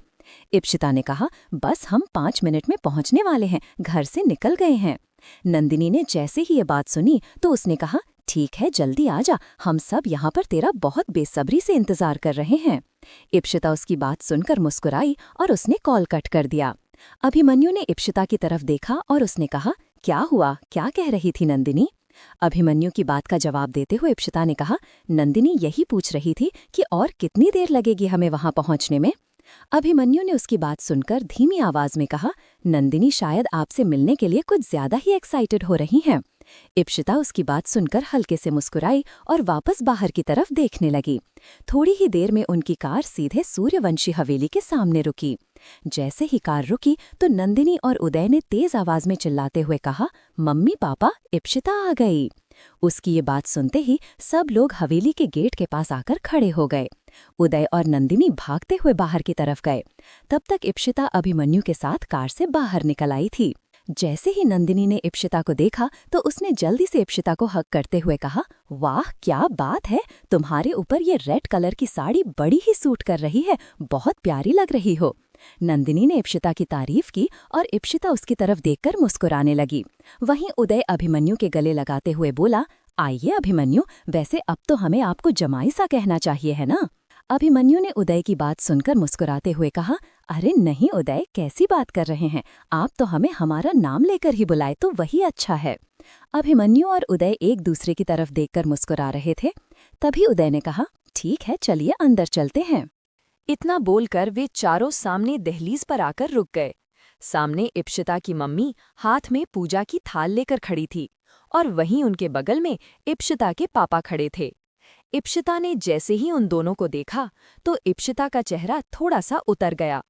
इप्शिता ने कहा, बस हम 5 मिनट में पहुंचने वाले हैं, घर से निकल गए हैं। नंदिनी ने जैसे ही ये बात सुनी तो उसने कहा, ठीक है जल्दी आ जा, हम सब यहाँ पर तेरा बहुत बेसब्री से इंतजार कर रहे हैं। इप्शिता उसकी बात सुनकर मुस्कुराई और उसने कॉल कट कर दिया। अभिमन्यु ने इप्शिता की तरफ देखा और उसने कहा, क्या हुआ, क्या कह रही थी नंदिनी? अभिमन्यु की बात का जवाब देते हुए इप्शिता ने कहा, नंदिनी यही पूछ रही थी कि और कितनी देर लगेगी हमें वहां पहुंचने में। अभिमन्यु ने उसकी बात सुनकर धीमी आवाज में कहा, नंदिनी शायद आपसे मिलने के लिए कुछ ज्यादा ही एक्साइटेड हो रही हैं। इप्शिता उसकी बात सुनकर हल्के से मुस्कुराई और वापस बाहर की तरफ देखने लगी। थोड़ी ही देर में उनकी कार सीधे सूर्यवंशी हवेली के सामने रुकी। जैसे ही कार रुकी तो नंदिनी और उदय ने तेज आवाज में चिल्लाते हुए कहा, मम्मी पापा, इप्शिता आ गई। उसकी ये बात सुनते ही सब लोग हवेली के गेट के पास आकर खड़े हो गए। उदय और नंदिनी भागते हुए बाहर की तरफ गए। तब तक इप्शिता अभिमन्यु के साथ कार से बाहर निकल आई थी। जैसे ही नंदिनी ने इप्शिता को देखा तो उसने जल्दी से इप्शिता को हक करते हुए कहा, वाह क्या बात है, तुम्हारे ऊपर ये रेड कलर की साड़ी बड़ी ही सूट कर रही है, बहुत प्यारी लग रही हो। नंदिनी ने इप्शिता की तारीफ की और इप्शिता उसकी तरफ देखकर मुस्कुराने लगी। वहीं उदय अभिमन्यु के गले लगाते हुए बोला, आइए अभिमन्यु, वैसे अब तो हमें आपको जमाई सा कहना चाहिए है ना? अभिमन्यु ने उदय की बात सुनकर मुस्कुराते हुए कहा, अरे नहीं उदय, कैसी बात कर रहे हैं आप, तो हमें हमारा नाम लेकर ही बुलाए तो वही अच्छा है। अभिमन्यु और उदय एक दूसरे की तरफ देखकर मुस्कुरा रहे थे। तभी उदय ने कहा, ठीक है चलिए अंदर चलते हैं। इतना बोलकर वे चारों सामने दहलीज पर आकर रुक गए। सामने इप्शिता की मम्मी हाथ में पूजा की थाल लेकर खड़ी थी और वहीं उनके बगल में इप्शिता के पापा खड़े थे। इप्शिता ने जैसे ही उन दोनों को देखा तो इप्शिता का चेहरा थोड़ा सा उतर गया।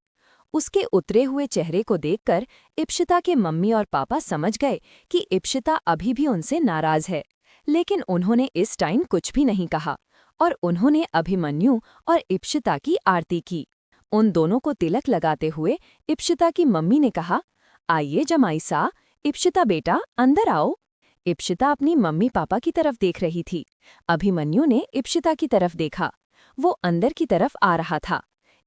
उसके उतरे हुए चेहरे को देखकर इप्शिता के मम्मी और पापा समझ गए कि इप्शिता अभी भी उनसे नाराज है, लेकिन उन्होंने इस टाइम कुछ भी नहीं कहा और उन्होंने अभिमन्यु और इप्शिता की आरती की। उन दोनों को तिलक लगाते हुए इप्शिता की मम्मी ने कहा, आइए जमाई सा, इप्शिता बेटा अंदर आओ। इप्शिता अपनी मम्मी पापा की तरफ देख रही थी। अभिमन्यु ने इप्शिता की तरफ देखा। वो अंदर की तरफ आ रहा था।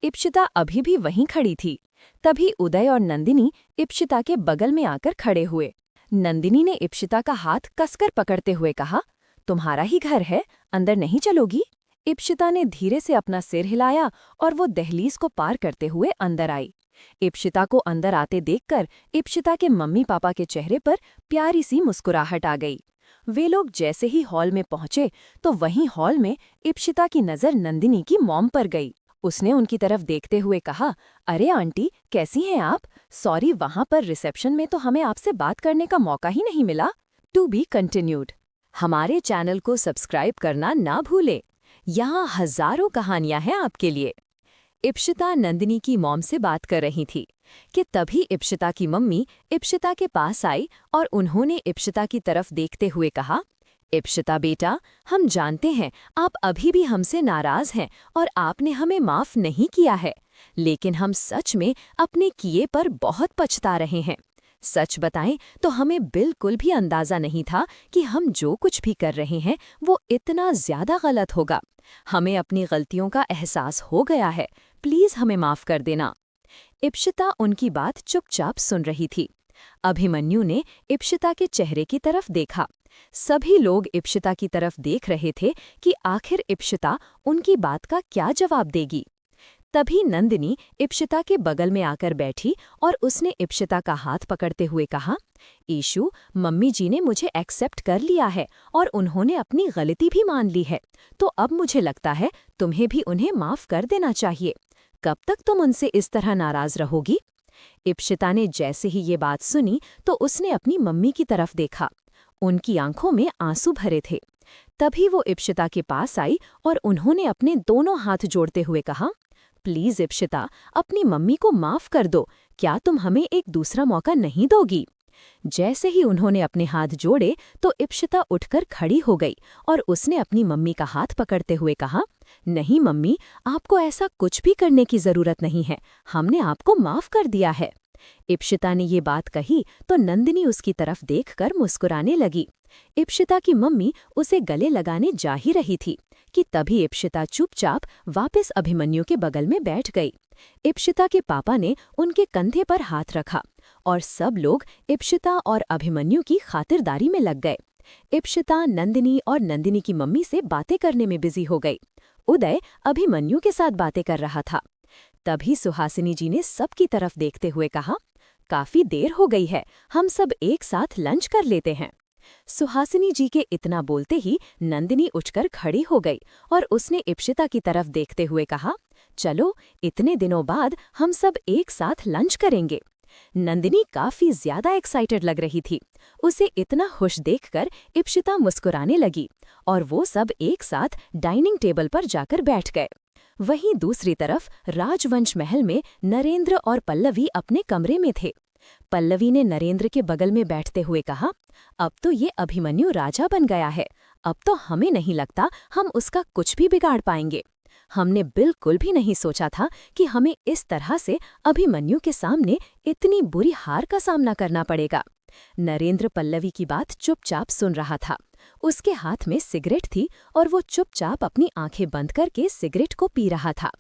इप्शिता अभी भी वहीं खड़ी थी। तभी उदय और नंदिनी इप्शिता के बगल में आकर खड़े हुए। नंदिनी ने इप्शिता का हाथ कसकर पकड़ते हुए कहा, तुम्हारा ही घर है, अंदर नहीं चलोगी? इप्शिता ने धीरे से अपना सिर हिलाया और वो दहलीज को पार करते हुए अंदर आई। इप्शिता को अंदर आते देखकर इप्शिता के मम्मी पापा के चेहरे पर प्यारी सी मुस्कुराहट आ गई। वे लोग जैसे ही हॉल में पहुंचे तो वहीं हॉल में इप्शिता की नज़र नंदिनी की मॉम पर गई। उसने उनकी तरफ देखते हुए कहा, अरे आंटी कैसी हैं आप? सॉरी, वहां पर रिसेप्शन में तो हमें आपसे बात करने का मौका ही नहीं मिला। To be continued. हमारे चैनल को सब्सक्राइब करना ना भूलें। यहाँ हजारों कहानियां हैं आपके लिए। इप्शिता नंदिनी की मॉम से बात कर रही थी कि तभी इप्शिता की मम्मी इप्शिता के पास आई और उन्होंने इप्शिता की तरफ देखते हुए कहा, इप्शिता बेटा, हम जानते हैं आप अभी भी हमसे नाराज हैं और आपने हमें माफ नहीं किया है, लेकिन हम सच में अपने किए पर बहुत पछता रहे हैं। सच बताएं तो हमें बिल्कुल भी अंदाजा नहीं था कि हम जो कुछ भी कर रहे हैं वो इतना ज्यादा गलत होगा। हमें अपनी गलतियों का एहसास हो गया है, प्लीज हमें माफ कर देना। इप्शिता उनकी बात चुपचाप सुन रही थी। अभिमन्यु ने इप्शिता के चेहरे की तरफ देखा। सभी लोग इप्शिता की तरफ देख रहे थे कि आखिर इप्शिता उनकी बात का क्या जवाब देगी। तभी नंदिनी इप्शिता के बगल में आकर बैठी और उसने इप्शिता का हाथ पकड़ते हुए कहा, ईशु, मम्मी जी ने मुझे एक्सेप्ट कर लिया है और उन्होंने अपनी गलती भी मान ली है, तो अब मुझे लगता है तुम्हें भी उन्हें माफ कर देना चाहिए। कब तक तुम उनसे इस तरह नाराज रहोगी? इप्शिता ने जैसे ही ये बात सुनी तो उसने अपनी मम्मी की तरफ देखा। उनकी आंखों में आंसू भरे थे। तभी वो इप्शिता के पास आई और उन्होंने अपने दोनों हाथ जोड़ते हुए कहा, प्लीज इप्शिता, अपनी मम्मी को माफ कर दो। क्या तुम हमें एक दूसरा मौका नहीं दोगी? जैसे ही उन्होंने अपने हाथ जोड़े तो इप्शिता उठकर खड़ी हो गई और उसने अपनी मम्मी का हाथ पकड़ते हुए कहा, नहीं मम्मी, आपको ऐसा कुछ भी करने की जरूरत नहीं है, हमने आपको माफ कर दिया है। इप्शिता ने ये बात कही तो नंदिनी उसकी तरफ देखकर मुस्कुराने लगी। इप्शिता की मम्मी उसे गले लगाने जा ही रही थी कि तभी इप्शिता चुपचाप वापस अभिमन्यु के बगल में बैठ गई। इप्शिता के पापा ने उनके कंधे पर हाथ रखा और सब लोग इप्शिता और अभिमन्यु की खातिरदारी में लग गए। इप्शिता नंदिनी और नंदिनी की मम्मी से बातें करने में बिजी हो गई। उदय अभिमन्यु के साथ बातें कर रहा था। तभी सुहासिनी जी ने सबकी तरफ देखते हुए कहा, काफी देर हो गई है, हम सब एक साथ लंच कर लेते हैं। सुहासिनी जी के इतना बोलते ही नंदिनी उठकर खड़ी हो गई और उसने इप्शिता की तरफ देखते हुए कहा, चलो, इतने दिनों बाद हम सब एक साथ लंच करेंगे। नंदिनी काफी ज्यादा एक्साइटेड लग रही थी। उसे इतना खुश देखकर इप्शिता मुस्कुराने लगी और वो सब एक साथ डाइनिंग टेबल पर जाकर बैठ गए। वहीं दूसरी तरफ राजवंश महल में नरेंद्र और पल्लवी अपने कमरे में थे। पल्लवी ने नरेंद्र के बगल में बैठते हुए कहा, अब तो ये अभिमन्यु राजा बन गया है, अब तो हमें नहीं लगता हम उसका कुछ भी बिगाड़ पाएंगे। हमने बिल्कुल भी नहीं सोचा था कि हमें इस तरह से अभिमन्यु के सामने इतनी बुरी हार का सामना करना पड़ेगा। नरेंद्र पल्लवी की बात चुपचाप सुन रहा था। उसके हाथ में सिगरेट थी और वो चुपचाप अपनी आंखें बंद करके सिगरेट को पी रहा था।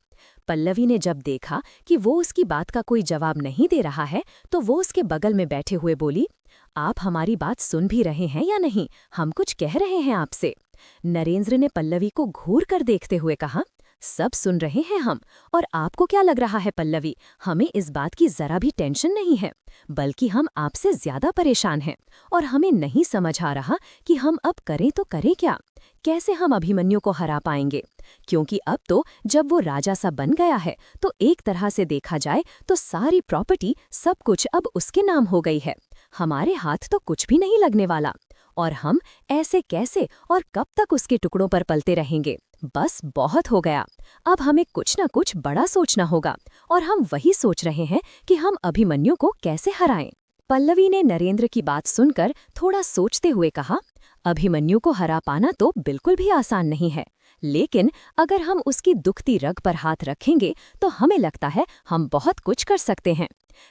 पल्लवी ने जब देखा कि वो उसकी बात का कोई जवाब नहीं दे रहा है तो वो उसके बगल में बैठे हुए बोली, आप हमारी बात सुन भी रहे हैं या नहीं? हम कुछ कह रहे हैं आपसे। नरेंद्र ने पल्लवी को घूर कर देखते हुए कहा, सब सुन रहे हैं हम, और आपको क्या लग रहा है पल्लवी, हमें इस बात की जरा भी टेंशन नहीं है, बल्कि हम आपसे ज्यादा परेशान हैं और हमें नहीं समझ आ रहा कि हम अब करें तो करें क्या, कैसे हम अभिमन्यु को हरा पाएंगे। क्योंकि अब तो जब वो राजा सा बन गया है तो एक तरह से देखा जाए तो सारी प्रॉपर्टी सब कुछ अब उसके नाम हो गई है। हमारे हाथ तो कुछ भी नहीं लगने वाला और हम ऐसे कैसे और कब तक उसके टुकड़ों पर पलते रहेंगे। बस बहुत हो गया, अब हमें कुछ न कुछ बड़ा सोचना होगा और हम वही सोच रहे हैं कि हम अभिमन्यु को कैसे हराएं। पल्लवी ने नरेंद्र की बात सुनकर थोड़ा सोचते हुए कहा, अभिमन्यु को हरा पाना तो बिल्कुल भी आसान नहीं है, लेकिन अगर हम उसकी दुखती रग पर हाथ रखेंगे तो हमें लगता है हम बहुत कुछ कर सकते हैं।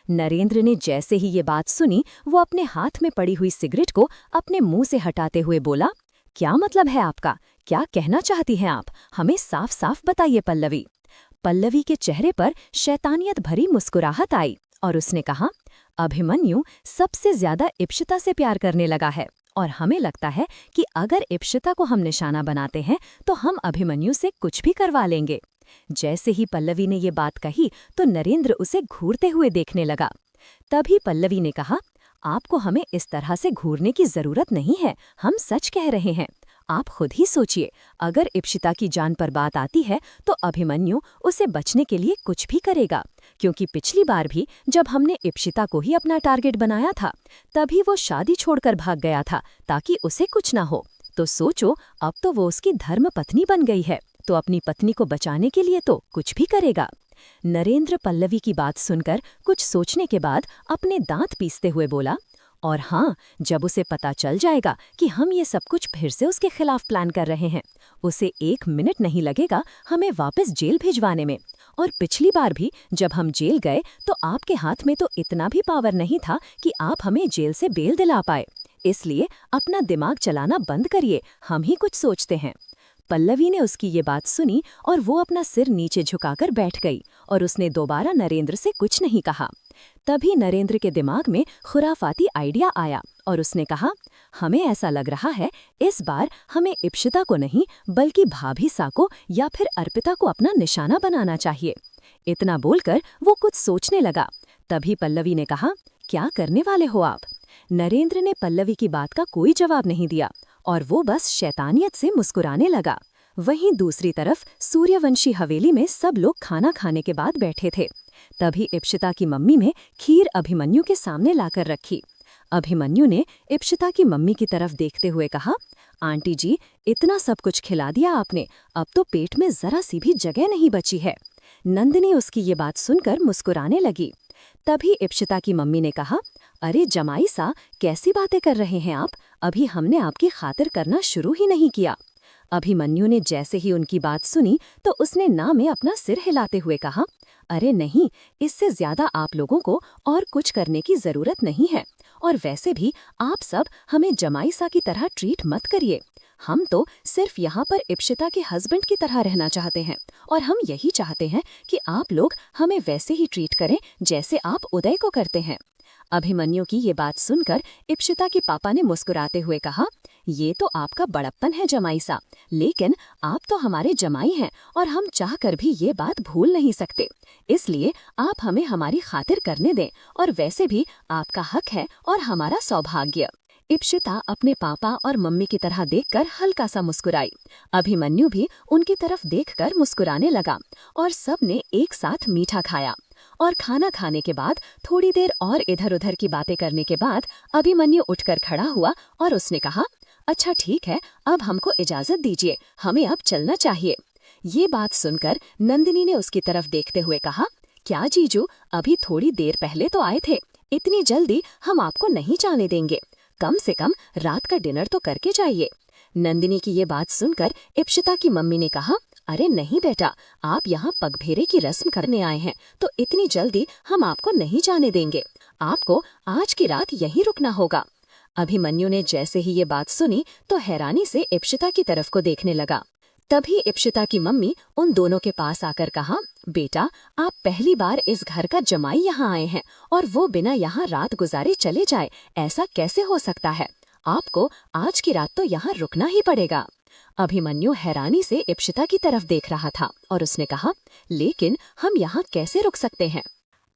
नरेंद्र ने जैसे ही ये बात सुनी वो अपने हाथ में पड़ी हुई सिगरेट को अपने मुंह से हटाते हुए बोला, क्या मतलब है आपका? क्या कहना चाहती हैं आप? हमें साफ साफ बताइए पल्लवी। पल्लवी के चेहरे पर शैतानियत भरी मुस्कुराहट आई और उसने कहा, अभिमन्यु सबसे ज्यादा इप्शिता से प्यार करने लगा है और हमें लगता है कि अगर इप्शिता को हम निशाना बनाते हैं तो हम अभिमन्यु से कुछ भी करवा लेंगे। जैसे ही पल्लवी ने ये बात कही तो नरेंद्र उसे घूरते हुए देखने लगा। तभी पल्लवी ने कहा, आपको हमें इस तरह से घूरने की जरूरत नहीं है, हम सच कह रहे हैं। आप खुद ही सोचिए, अगर इप्शिता की जान पर बात आती है तो अभिमन्यु उसे बचने के लिए कुछ भी करेगा, क्योंकि पिछली बार भी जब हमने इप्शिता को ही अपना टारगेट बनाया था तभी वो शादी छोड़कर भाग गया था ताकि उसे कुछ ना हो। तो सोचो, अब तो वो उसकी धर्मपत्नी बन गई है, तो अपनी पत्नी को बचाने के लिए तो कुछ भी करेगा। नरेंद्र पल्लवी की बात सुनकर कुछ सोचने के बाद अपने दांत पीसते हुए बोला, और हाँ, जब उसे पता चल जाएगा कि हम ये सब कुछ फिर से उसके खिलाफ प्लान कर रहे हैं, उसे 1 मिनट नहीं लगेगा हमें वापस जेल भिजवाने में। और पिछली बार भी जब हम जेल गए तो आपके हाथ में तो इतना भी पावर नहीं था कि आप हमें जेल से बेल दिला पाए। इसलिए अपना दिमाग चलाना बंद करिए, हम ही कुछ सोचते हैं। पल्लवी ने उसकी ये बात सुनी और वो अपना सिर नीचे झुकाकर बैठ गई और उसने दोबारा नरेंद्र से कुछ नहीं कहा। तभी नरेंद्र के दिमाग में खुराफाती आइडिया आया और उसने कहा, हमें ऐसा लग रहा है इस बार हमें इप्शिता को नहीं बल्कि भाभी सा को या फिर अर्पिता को अपना निशाना बनाना चाहिए। इतना बोलकर वो कुछ सोचने लगा। तभी पल्लवी ने कहा, क्या करने वाले हो आप? नरेंद्र ने पल्लवी की बात का कोई जवाब नहीं दिया और वो बस शैतानियत से मुस्कुराने लगा। वहीं दूसरी तरफ सूर्यवंशी हवेली में सब लोग खाना खाने के बाद बैठे थे। तभी इप्शिता की मम्मी ने खीर अभिमन्यु के सामने लाकर रखी। अभिमन्यु ने इप्शिता की मम्मी की तरफ देखते हुए कहा, आंटी जी, इतना सब कुछ खिला दिया आपने, अब तो पेट में जरा सी भी जगह नहीं बची है। नंदिनी उसकी ये बात सुनकर मुस्कुराने लगी। तभी इप्शिता की मम्मी ने कहा, अरे जमाई सा, कैसी बातें कर रहे हैं आप? अभी हमने आपकी खातिर करना शुरू ही नहीं किया। अभिमन्यु ने जैसे ही उनकी बात सुनी तो उसने ना में अपना सिर हिलाते हुए कहा, अरे नहीं, इससे ज्यादा आप लोगों को और कुछ करने की जरूरत नहीं है। और वैसे भी आप सब हमें जमाई सा की तरह ट्रीट मत करिए। हम तो सिर्फ यहाँ पर इप्शिता के हस्बैंड की तरह रहना चाहते हैं और हम यही चाहते हैं कि आप लोग हमें वैसे ही ट्रीट करें जैसे आप उदय को करते हैं। अभिमन्यु की ये बात सुनकर इप्शिता के पापा ने मुस्कुराते हुए कहा, ये तो आपका बड़प्पन है जमाई सा, लेकिन आप तो हमारे जमाई हैं और हम चाहकर भी ये बात भूल नहीं सकते। इसलिए आप हमें हमारी खातिर करने दें और वैसे भी आपका हक है और हमारा सौभाग्य। इप्शिता अपने पापा और मम्मी की तरह देखकर हल्का सा मुस्कुराई। अभिमन्यु भी उनकी तरफ देखकर मुस्कुराने लगा और सब ने एक साथ मीठा खाया। और खाना खाने के बाद थोड़ी देर और इधर उधर की बातें करने के बाद अभिमन्यु उठकर खड़ा हुआ और उसने कहा, अच्छा ठीक है, अब हमको इजाजत दीजिए, हमें अब चलना चाहिए। ये बात सुनकर नंदिनी ने उसकी तरफ देखते हुए कहा, क्या जीजू, अभी थोड़ी देर पहले तो आए थे, इतनी जल्दी हम आपको नहीं जाने देंगे। कम से कम रात का डिनर तो करके जाइए। नंदिनी की ये बात सुनकर इप्शिता की मम्मी ने कहा, अरे नहीं बेटा, आप यहाँ पगफेरे की रस्म करने आए हैं तो इतनी जल्दी हम आपको नहीं जाने देंगे। आपको आज की रात यहीं रुकना होगा। अभिमन्यु ने जैसे ही ये बात सुनी तो हैरानी से इप्शिता की तरफ को देखने लगा। तभी इप्शिता की मम्मी उन दोनों के पास आकर कहा, बेटा, आप पहली बार इस घर का जमाई यहाँ आए हैं और वो बिना यहाँ रात गुजारे चले जाए, ऐसा कैसे हो सकता है? आपको आज की रात तो यहाँ रुकना ही पड़ेगा। अभिमन्यु हैरानी से इप्शिता की तरफ देख रहा था और उसने कहा, लेकिन हम यहाँ कैसे रुक सकते हैं?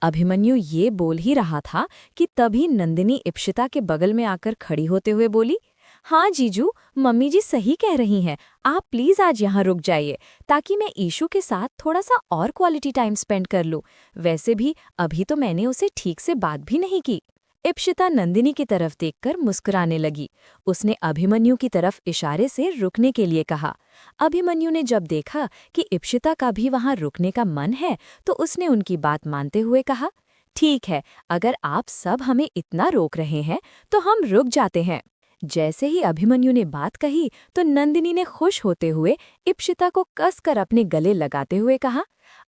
अभिमन्यु ये बोल ही रहा था कि तभी नंदिनी इप्शिता के बगल में आकर खड़ी होते हुए बोली, हाँ जीजू, मम्मी जी सही कह रही हैं, आप प्लीज आज यहाँ रुक जाइए ताकि मैं ईशू के साथ थोड़ा सा और क्वालिटी टाइम स्पेंड कर लूँ। वैसे भी अभी तो मैंने उसे ठीक से बात भी नहीं की। इप्शिता नंदिनी की तरफ देखकर मुस्कुराने लगी। उसने अभिमन्यु की तरफ इशारे से रुकने के लिए कहा। अभिमन्यु ने जब देखा कि इप्शिता का भी वहां रुकने का मन है तो उसने उनकी बात मानते हुए कहा, ठीक है, अगर आप सब हमें इतना रोक रहे हैं तो हम रुक जाते हैं। जैसे ही अभिमन्यु ने बात कही तो नंदिनी ने खुश होते हुए इप्शिता को कसकर अपने गले लगाते हुए कहा,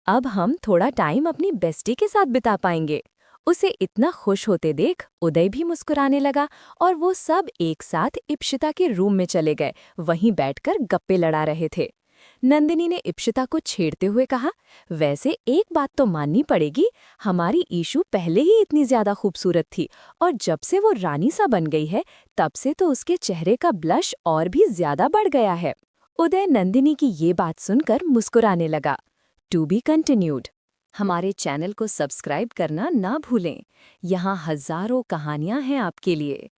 अब हम थोड़ा टाइम अपनी बेस्टी के साथ बिता पाएंगे। उसे इतना खुश होते देख उदय भी मुस्कुराने लगा और वो सब एक साथ इप्शिता के रूम में चले गए, वहीं बैठकर गप्पे लड़ा रहे थे। नंदिनी ने इप्शिता को छेड़ते हुए कहा, वैसे एक बात तो माननी पड़ेगी, हमारी ईशू पहले ही इतनी ज्यादा खूबसूरत थी और जब से वो रानी सा बन गई है तब से तो उसके चेहरे का ब्लश और भी ज्यादा बढ़ गया है। उदय नंदिनी की ये बात सुनकर मुस्कुराने लगा। To be continued. हमारे चैनल को सब्सक्राइब करना ना भूलें, यहाँ हजारों कहानियां हैं आपके लिए।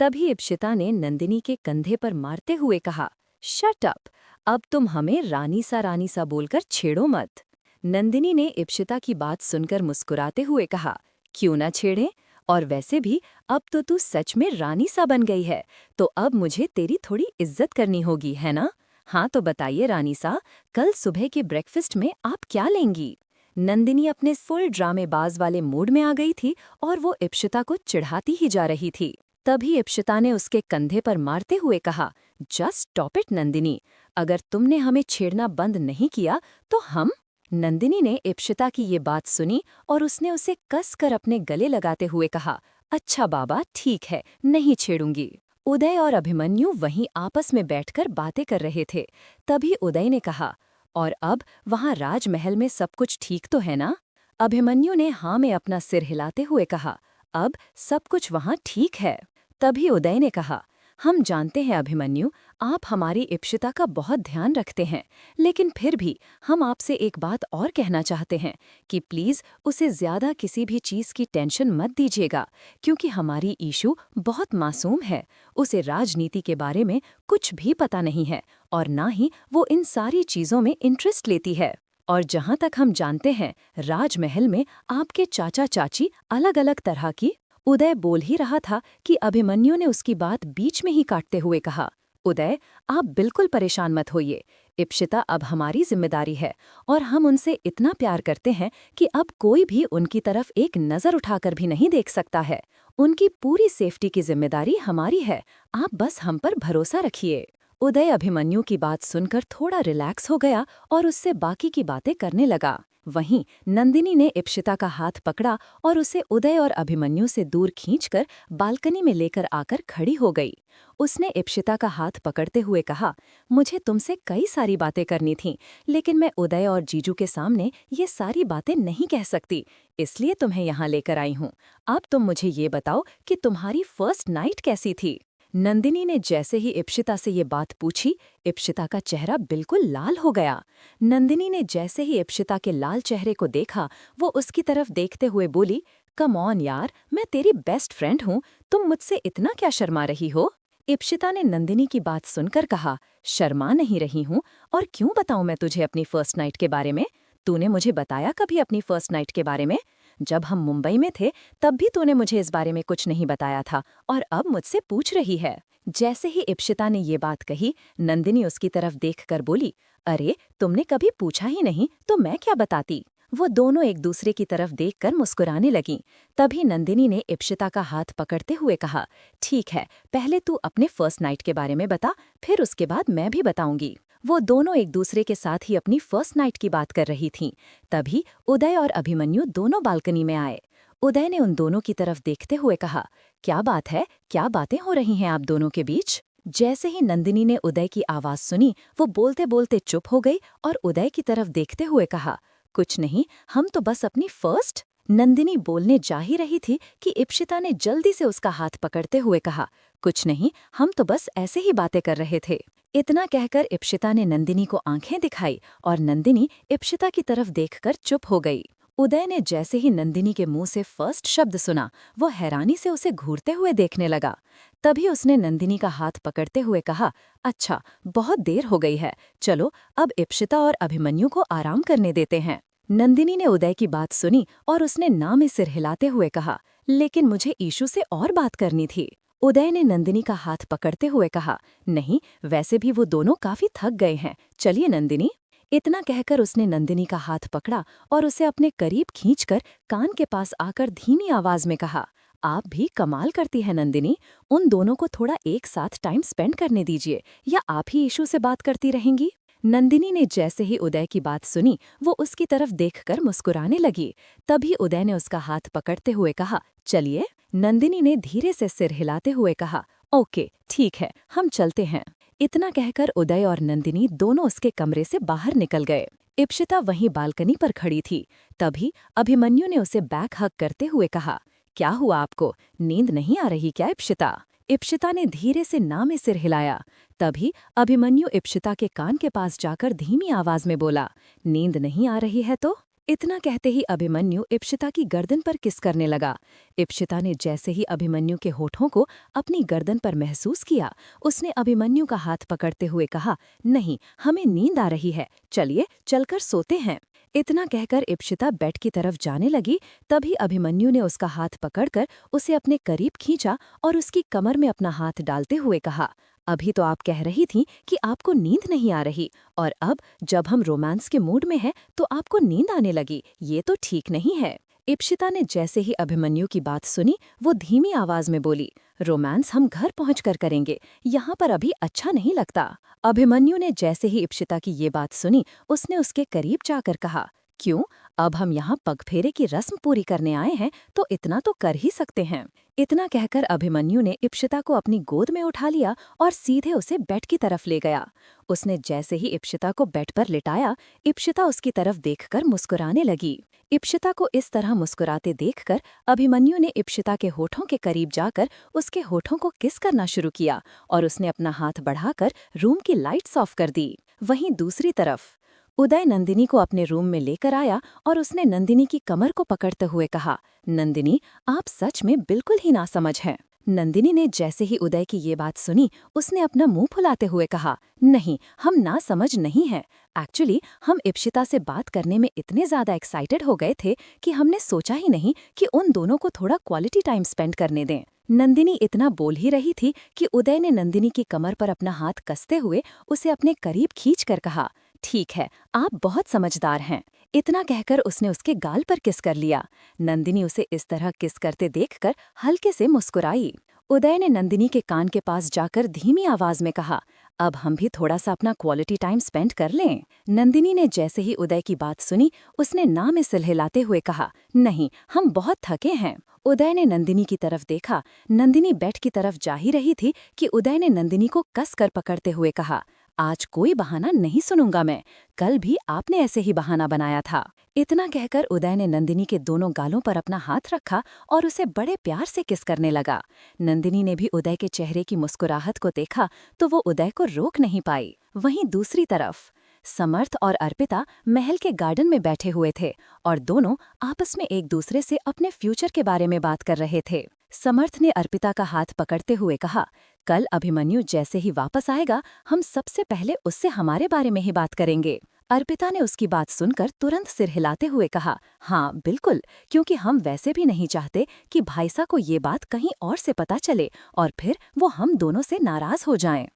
तभी इप्शिता ने नंदिनी के कंधे पर मारते हुए कहा, शट अप, अब तुम हमें रानी सा बोलकर छेड़ो मत। नंदिनी ने इप्शिता की बात सुनकर मुस्कुराते हुए कहा, क्यों ना छेड़ें, और वैसे भी अब तो तू सच में रानी सा बन गई है, तो अब मुझे तेरी थोड़ी इज्जत करनी होगी, है ना? हाँ तो बताइए रानी सा, कल सुबह के ब्रेकफास्ट में आप क्या लेंगी? नंदिनी अपने फुल ड्रामेबाज वाले मूड में आ गई थी और वो इप्शिता को चिढ़ाती ही जा रही थी। तभी इप्शिता ने उसके कंधे पर मारते हुए कहा, जस्ट स्टॉप इट नंदिनी, अगर तुमने हमें छेड़ना बंद नहीं किया तो हम। नंदिनी ने इप्शिता की ये बात सुनी और उसने उसे कसकर अपने गले लगाते हुए कहा, अच्छा बाबा ठीक है, नहीं छेड़ूंगी। उदय और अभिमन्यु वहीं आपस में बैठकर बातें कर रहे थे। तभी उदय ने कहा, और अब वहां राजमहल में सब कुछ ठीक तो है ना? अभिमन्यु ने हाँ में अपना सिर हिलाते हुए कहा, अब सब कुछ वहां ठीक है। तभी उदय ने कहा, हम जानते हैं अभिमन्यु, आप हमारी इप्सिता का बहुत ध्यान रखते हैं, लेकिन फिर भी हम आपसे एक बात और कहना चाहते हैं कि प्लीज़ उसे ज़्यादा किसी भी चीज़ की टेंशन मत दीजिएगा, क्योंकि हमारी ईशू बहुत मासूम है। उसे राजनीति के बारे में कुछ भी पता नहीं है और ना ही वो इन सारी चीज़ों में इंटरेस्ट लेती है। और जहाँ तक हम जानते हैं, राजमहल में आपके चाचा चाची अलग अलग तरह की। उदय बोल ही रहा था कि अभिमन्यु ने उसकी बात बीच में ही काटते हुए कहा, उदय, आप बिल्कुल परेशान मत होइए। इप्सिता अब हमारी जिम्मेदारी है और हम उनसे इतना प्यार करते हैं कि अब कोई भी उनकी तरफ एक नज़र उठाकर भी नहीं देख सकता है। उनकी पूरी सेफ्टी की जिम्मेदारी हमारी है, आप बस हम पर भरोसा रखिए। उदय अभिमन्यु की बात सुनकर थोड़ा रिलैक्स हो गया और उससे बाकी की बातें करने लगा। वहीं नंदिनी ने इप्सिता का हाथ पकड़ा और उसे उदय और अभिमन्यु से दूर खींचकर बालकनी में लेकर आकर खड़ी हो गई। उसने इप्सिता का हाथ पकड़ते हुए कहा, मुझे तुमसे कई सारी बातें करनी थीं, लेकिन मैं उदय और जीजू के सामने ये सारी बातें नहीं कह सकती, इसलिए तुम्हें यहाँ लेकर आई हूँ। अब तुम मुझे ये बताओ कि तुम्हारी फर्स्ट नाइट कैसी थी। नंदिनी ने जैसे ही इप्सिता से ये बात पूछी, इप्सिता का चेहरा बिल्कुल लाल हो गया। नंदिनी ने जैसे ही इप्सिता के लाल चेहरे को देखा, वो उसकी तरफ देखते हुए बोली, कम ऑन यार, मैं तेरी बेस्ट फ्रेंड हूँ, तुम मुझसे इतना क्या शर्मा रही हो। इप्सिता ने नंदिनी की बात सुनकर कहा, शर्मा नहीं रही हूँ, और क्यों बताऊँ मैं तुझे अपनी फर्स्ट नाइट के बारे में। तूने मुझे बताया कभी अपनी फर्स्ट नाइट के बारे में? जब हम मुंबई में थे तब भी तूने मुझे इस बारे में कुछ नहीं बताया था और अब मुझसे पूछ रही है। जैसे ही इप्सिता ने ये बात कही, नंदिनी उसकी तरफ देखकर बोली, अरे तुमने कभी पूछा ही नहीं तो मैं क्या बताती। वो दोनों एक दूसरे की तरफ देखकर मुस्कुराने लगीं। तभी नंदिनी ने इप्सिता का हाथ पकड़ते हुए कहा, ठीक है, पहले तू अपने फर्स्ट नाइट के बारे में बता, फिर उसके बाद मैं भी बताऊंगी। वो दोनों एक दूसरे के साथ ही अपनी फर्स्ट नाइट की बात कर रही थीं। तभी उदय और अभिमन्यु दोनों बालकनी में आए। उदय ने उन दोनों की तरफ देखते हुए कहा, क्या बात है, क्या बातें हो रही हैं आप दोनों के बीच। जैसे ही नंदिनी ने उदय की आवाज सुनी, वो बोलते बोलते चुप हो गई और उदय की तरफ देखते हुए कहा, कुछ नहीं, हम तो बस अपनी फर्स्ट। नंदिनी बोलने जा ही रही थी कि इप्सिता ने जल्दी से उसका हाथ पकड़ते हुए कहा, कुछ नहीं, हम तो बस ऐसे ही बातें कर रहे थे। इतना कहकर इप्सिता ने नंदिनी को आंखें दिखाई और नंदिनी इप्सिता की तरफ देखकर चुप हो गई। उदय ने जैसे ही नंदिनी के मुंह से फर्स्ट शब्द सुना, वो हैरानी से उसे घूरते हुए देखने लगा। तभी उसने नंदिनी का हाथ पकड़ते हुए कहा, अच्छा, बहुत देर हो गई है, चलो अब इप्सिता और अभिमन्यु को आराम करने देते हैं। नंदिनी ने उदय की बात सुनी और उसने ना में सिर हिलाते हुए कहा, लेकिन मुझे ईशू से और बात करनी थी। उदय ने नंदिनी का हाथ पकड़ते हुए कहा, नहीं, वैसे भी वो दोनों काफी थक गए हैं, चलिए नंदिनी। इतना कहकर उसने नंदिनी का हाथ पकड़ा और उसे अपने करीब खींचकर कान के पास आकर धीमी आवाज में कहा, आप भी कमाल करती है नंदिनी, उन दोनों को थोड़ा एक साथ टाइम स्पेंड करने दीजिए, या आप ही ईशू से बात करती रहेंगी। नंदिनी ने जैसे ही उदय की बात सुनी, वो उसकी तरफ देखकर मुस्कुराने लगी। तभी उदय ने उसका हाथ पकड़ते हुए कहा, चलिए। नंदिनी ने धीरे से सिर हिलाते हुए कहा, ओके, ठीक है, हम चलते हैं। इतना कहकर उदय और नंदिनी दोनों उसके कमरे से बाहर निकल गए। इप्सिता वहीं बालकनी पर खड़ी थी। तभी अभिमन्यु ने उसे बैक हग करते हुए कहा, क्या हुआ आपको, नींद नहीं आ रही क्या इप्सिता। इप्सिता ने धीरे से ना में सिर हिलाया। तभी अभिमन्यु इप्सिता के कान के पास जाकर धीमी आवाज में बोला, नींद नहीं आ रही है तो। इतना कहते ही अभिमन्यु इप्सिता की गर्दन पर किस करने लगा। इप्सिता ने जैसे ही अभिमन्यु के होठों को अपनी गर्दन पर महसूस किया, उसने अभिमन्यु का हाथ पकड़ते हुए कहा, नहीं, हमें नींद आ रही है, चलिए चलकर सोते हैं। इतना कहकर इप्सिता बेड की तरफ जाने लगी। तभी अभिमन्यु ने उसका हाथ पकड़कर उसे अपने करीब खींचा और उसकी कमर में अपना हाथ डालते हुए कहा, अभी तो आप कह रही थीं कि आपको नींद नहीं आ रही, और अब जब हम रोमांस के मूड में हैं तो आपको नींद आने लगी, ये तो ठीक नहीं है। इप्सिता ने जैसे ही अभिमन्यु की बात सुनी, वो धीमी आवाज में बोली, रोमांस हम घर पहुंचकर करेंगे, यहाँ पर अभी अच्छा नहीं लगता। अभिमन्यु ने जैसे ही इप्सिता की ये बात सुनी, उसने उसके करीब जाकर कहा, क्यों, अब हम यहाँ पगफेरे की रस्म पूरी करने आए हैं तो इतना तो कर ही सकते हैं। इतना कहकर अभिमन्यु ने इप्सिता को अपनी गोद में उठा लिया और सीधे उसे बेड की तरफ ले गया। उसने जैसे ही इप्सिता को बेड पर लिटाया, इप्सिता उसकी तरफ देखकर मुस्कुराने लगी। इप्सिता को इस तरह मुस्कुराते देखकर अभिमन्यु ने इप्सिता के होठों के करीब जाकर उसके होठों को किस करना शुरू किया और उसने अपना हाथ बढ़ाकर रूम की लाइट्स ऑफ कर दी। वहीं दूसरी तरफ उदय नंदिनी को अपने रूम में लेकर आया और उसने नंदिनी की कमर को पकड़ते हुए कहा, नंदिनी, आप सच में बिल्कुल ही नासमझ हैं। नंदिनी ने जैसे ही उदय की ये बात सुनी, उसने अपना मुंह फुलाते हुए कहा, नहीं, हम नासमझ नहीं हैं। एक्चुअली हम इप्सिता से बात करने में इतने ज्यादा एक्साइटेड हो गए थे कि हमने सोचा ही नहीं कि उन दोनों को थोड़ा क्वालिटी टाइम स्पेंड करने दें। नंदिनी इतना बोल ही रही थी कि उदय ने नंदिनी की कमर पर अपना हाथ कसते हुए उसे अपने करीब खींचकर कहा, ठीक है, आप बहुत समझदार हैं। इतना कहकर उसने उसके गाल पर किस कर लिया। नंदिनी उसे इस तरह किस करते देखकर हल्के से मुस्कुराई। उदय ने नंदिनी के कान के पास जाकर धीमी आवाज में कहा, अब हम भी थोड़ा सा अपना क्वालिटी टाइम स्पेंड कर लें। नंदिनी ने जैसे ही उदय की बात सुनी, उसने ना में सिर हिलाते हुए कहा, नहीं, हम बहुत थके हैं। उदय ने नंदिनी की तरफ देखा। नंदिनी बेड की तरफ जा ही रही थी कि उदय ने नंदिनी को कस कर पकड़ते हुए कहा, आज कोई बहाना नहीं सुनूंगा मैं, कल भी आपने ऐसे ही बहाना बनाया था। इतना कहकर उदय ने नंदिनी के दोनों गालों पर अपना हाथ रखा और उसे बड़े प्यार से किस करने लगा। नंदिनी ने भी उदय के चेहरे की मुस्कुराहट को देखा तो वो उदय को रोक नहीं पाई। वहीं दूसरी तरफ समर्थ और अर्पिता महल के गार्डन में बैठे हुए थे और दोनों आपस में एक दूसरे से अपने फ्यूचर के बारे में बात कर रहे थे। समर्थ ने अर्पिता का हाथ पकड़ते हुए कहा, कल अभिमन्यु जैसे ही वापस आएगा, हम सबसे पहले उससे हमारे बारे में ही बात करेंगे। अर्पिता ने उसकी बात सुनकर तुरंत सिर हिलाते हुए कहा, हाँ बिल्कुल, क्योंकि हम वैसे भी नहीं चाहते कि भाईसा को ये बात कहीं और से पता चले और फिर वो हम दोनों से नाराज हो जाएं।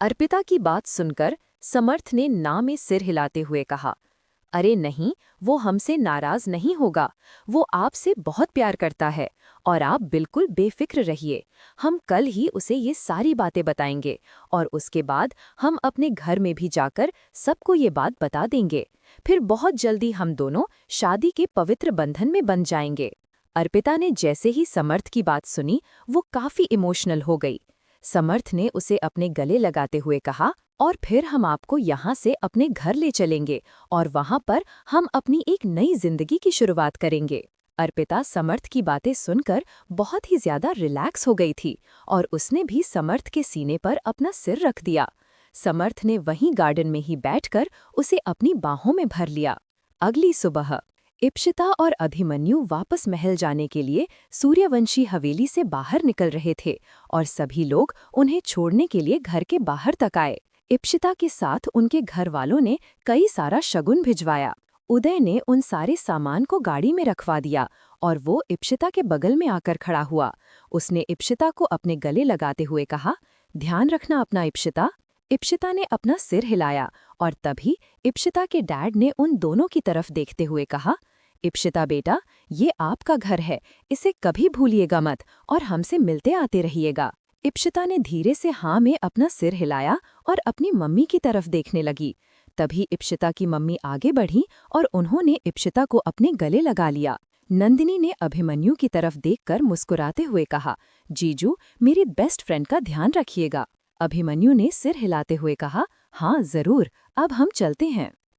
अर्पिता की बात सुनकर समर्थ ने ना में सिर हिलाते हुए कहा, अरे नहीं, वो हमसे नाराज नहीं होगा। वो आपसे बहुत प्यार करता है और आप बिल्कुल बेफिक्र रहिए। हम कल ही उसे ये सारी बातें बताएंगे और उसके बाद हम अपने घर में भी जाकर सबको ये बात बता देंगे। फिर बहुत जल्दी हम दोनों शादी के पवित्र बंधन में बंध जाएंगे। अर्पिता ने जैसे ही समर्थ की बात सुनी, वो काफी इमोशनल हो गई। समर्थ ने उसे अपने गले लगाते हुए कहा, और फिर हम आपको यहाँ से अपने घर ले चलेंगे और वहाँ पर हम अपनी एक नई जिंदगी की शुरुआत करेंगे। अर्पिता समर्थ की बातें सुनकर बहुत ही ज्यादा रिलैक्स हो गई थी और उसने भी समर्थ के सीने पर अपना सिर रख दिया। समर्थ ने वहीं गार्डन में ही बैठकर उसे अपनी बाहों में भर लिया। अगली सुबह इप्सिता और अभिमन्यु वापस महल जाने के लिए सूर्यवंशी हवेली से बाहर निकल रहे थे और सभी लोग उन्हें छोड़ने के लिए घर के बाहर तक आए। इप्सिता के साथ उनके घर वालों ने कई सारा शगुन भिजवाया। उदय ने उन सारे सामान को गाड़ी में रखवा दिया और वो इप्सिता के बगल में आकर खड़ा हुआ। उसने इप्सिता को अपने गले लगाते हुए कहा, ध्यान रखना अपना इप्सिता। इप्सिता ने अपना सिर हिलाया और तभी इप्सिता के डैड ने उन दोनों की तरफ देखते हुए कहा, इप्सिता बेटा, ये आपका घर है, इसे कभी भूलिएगा मत और हमसे मिलते आते रहिएगा। इप्सिता ने धीरे से हाँ में अपना सिर हिलाया और अपनी मम्मी की तरफ देखने लगी। तभी इप्सिता की मम्मी आगे बढ़ी और उन्होंने इप्सिता को अपने गले लगा लिया। नंदिनी ने अभिमन्यु की तरफ देखकर मुस्कुराते हुए कहा, जीजू, मेरी बेस्ट फ्रेंड का ध्यान रखिएगा। अभिमन्यु ने सिर हिलाते हुए कहा, हाँ जरूर, अब हम चलते हैं।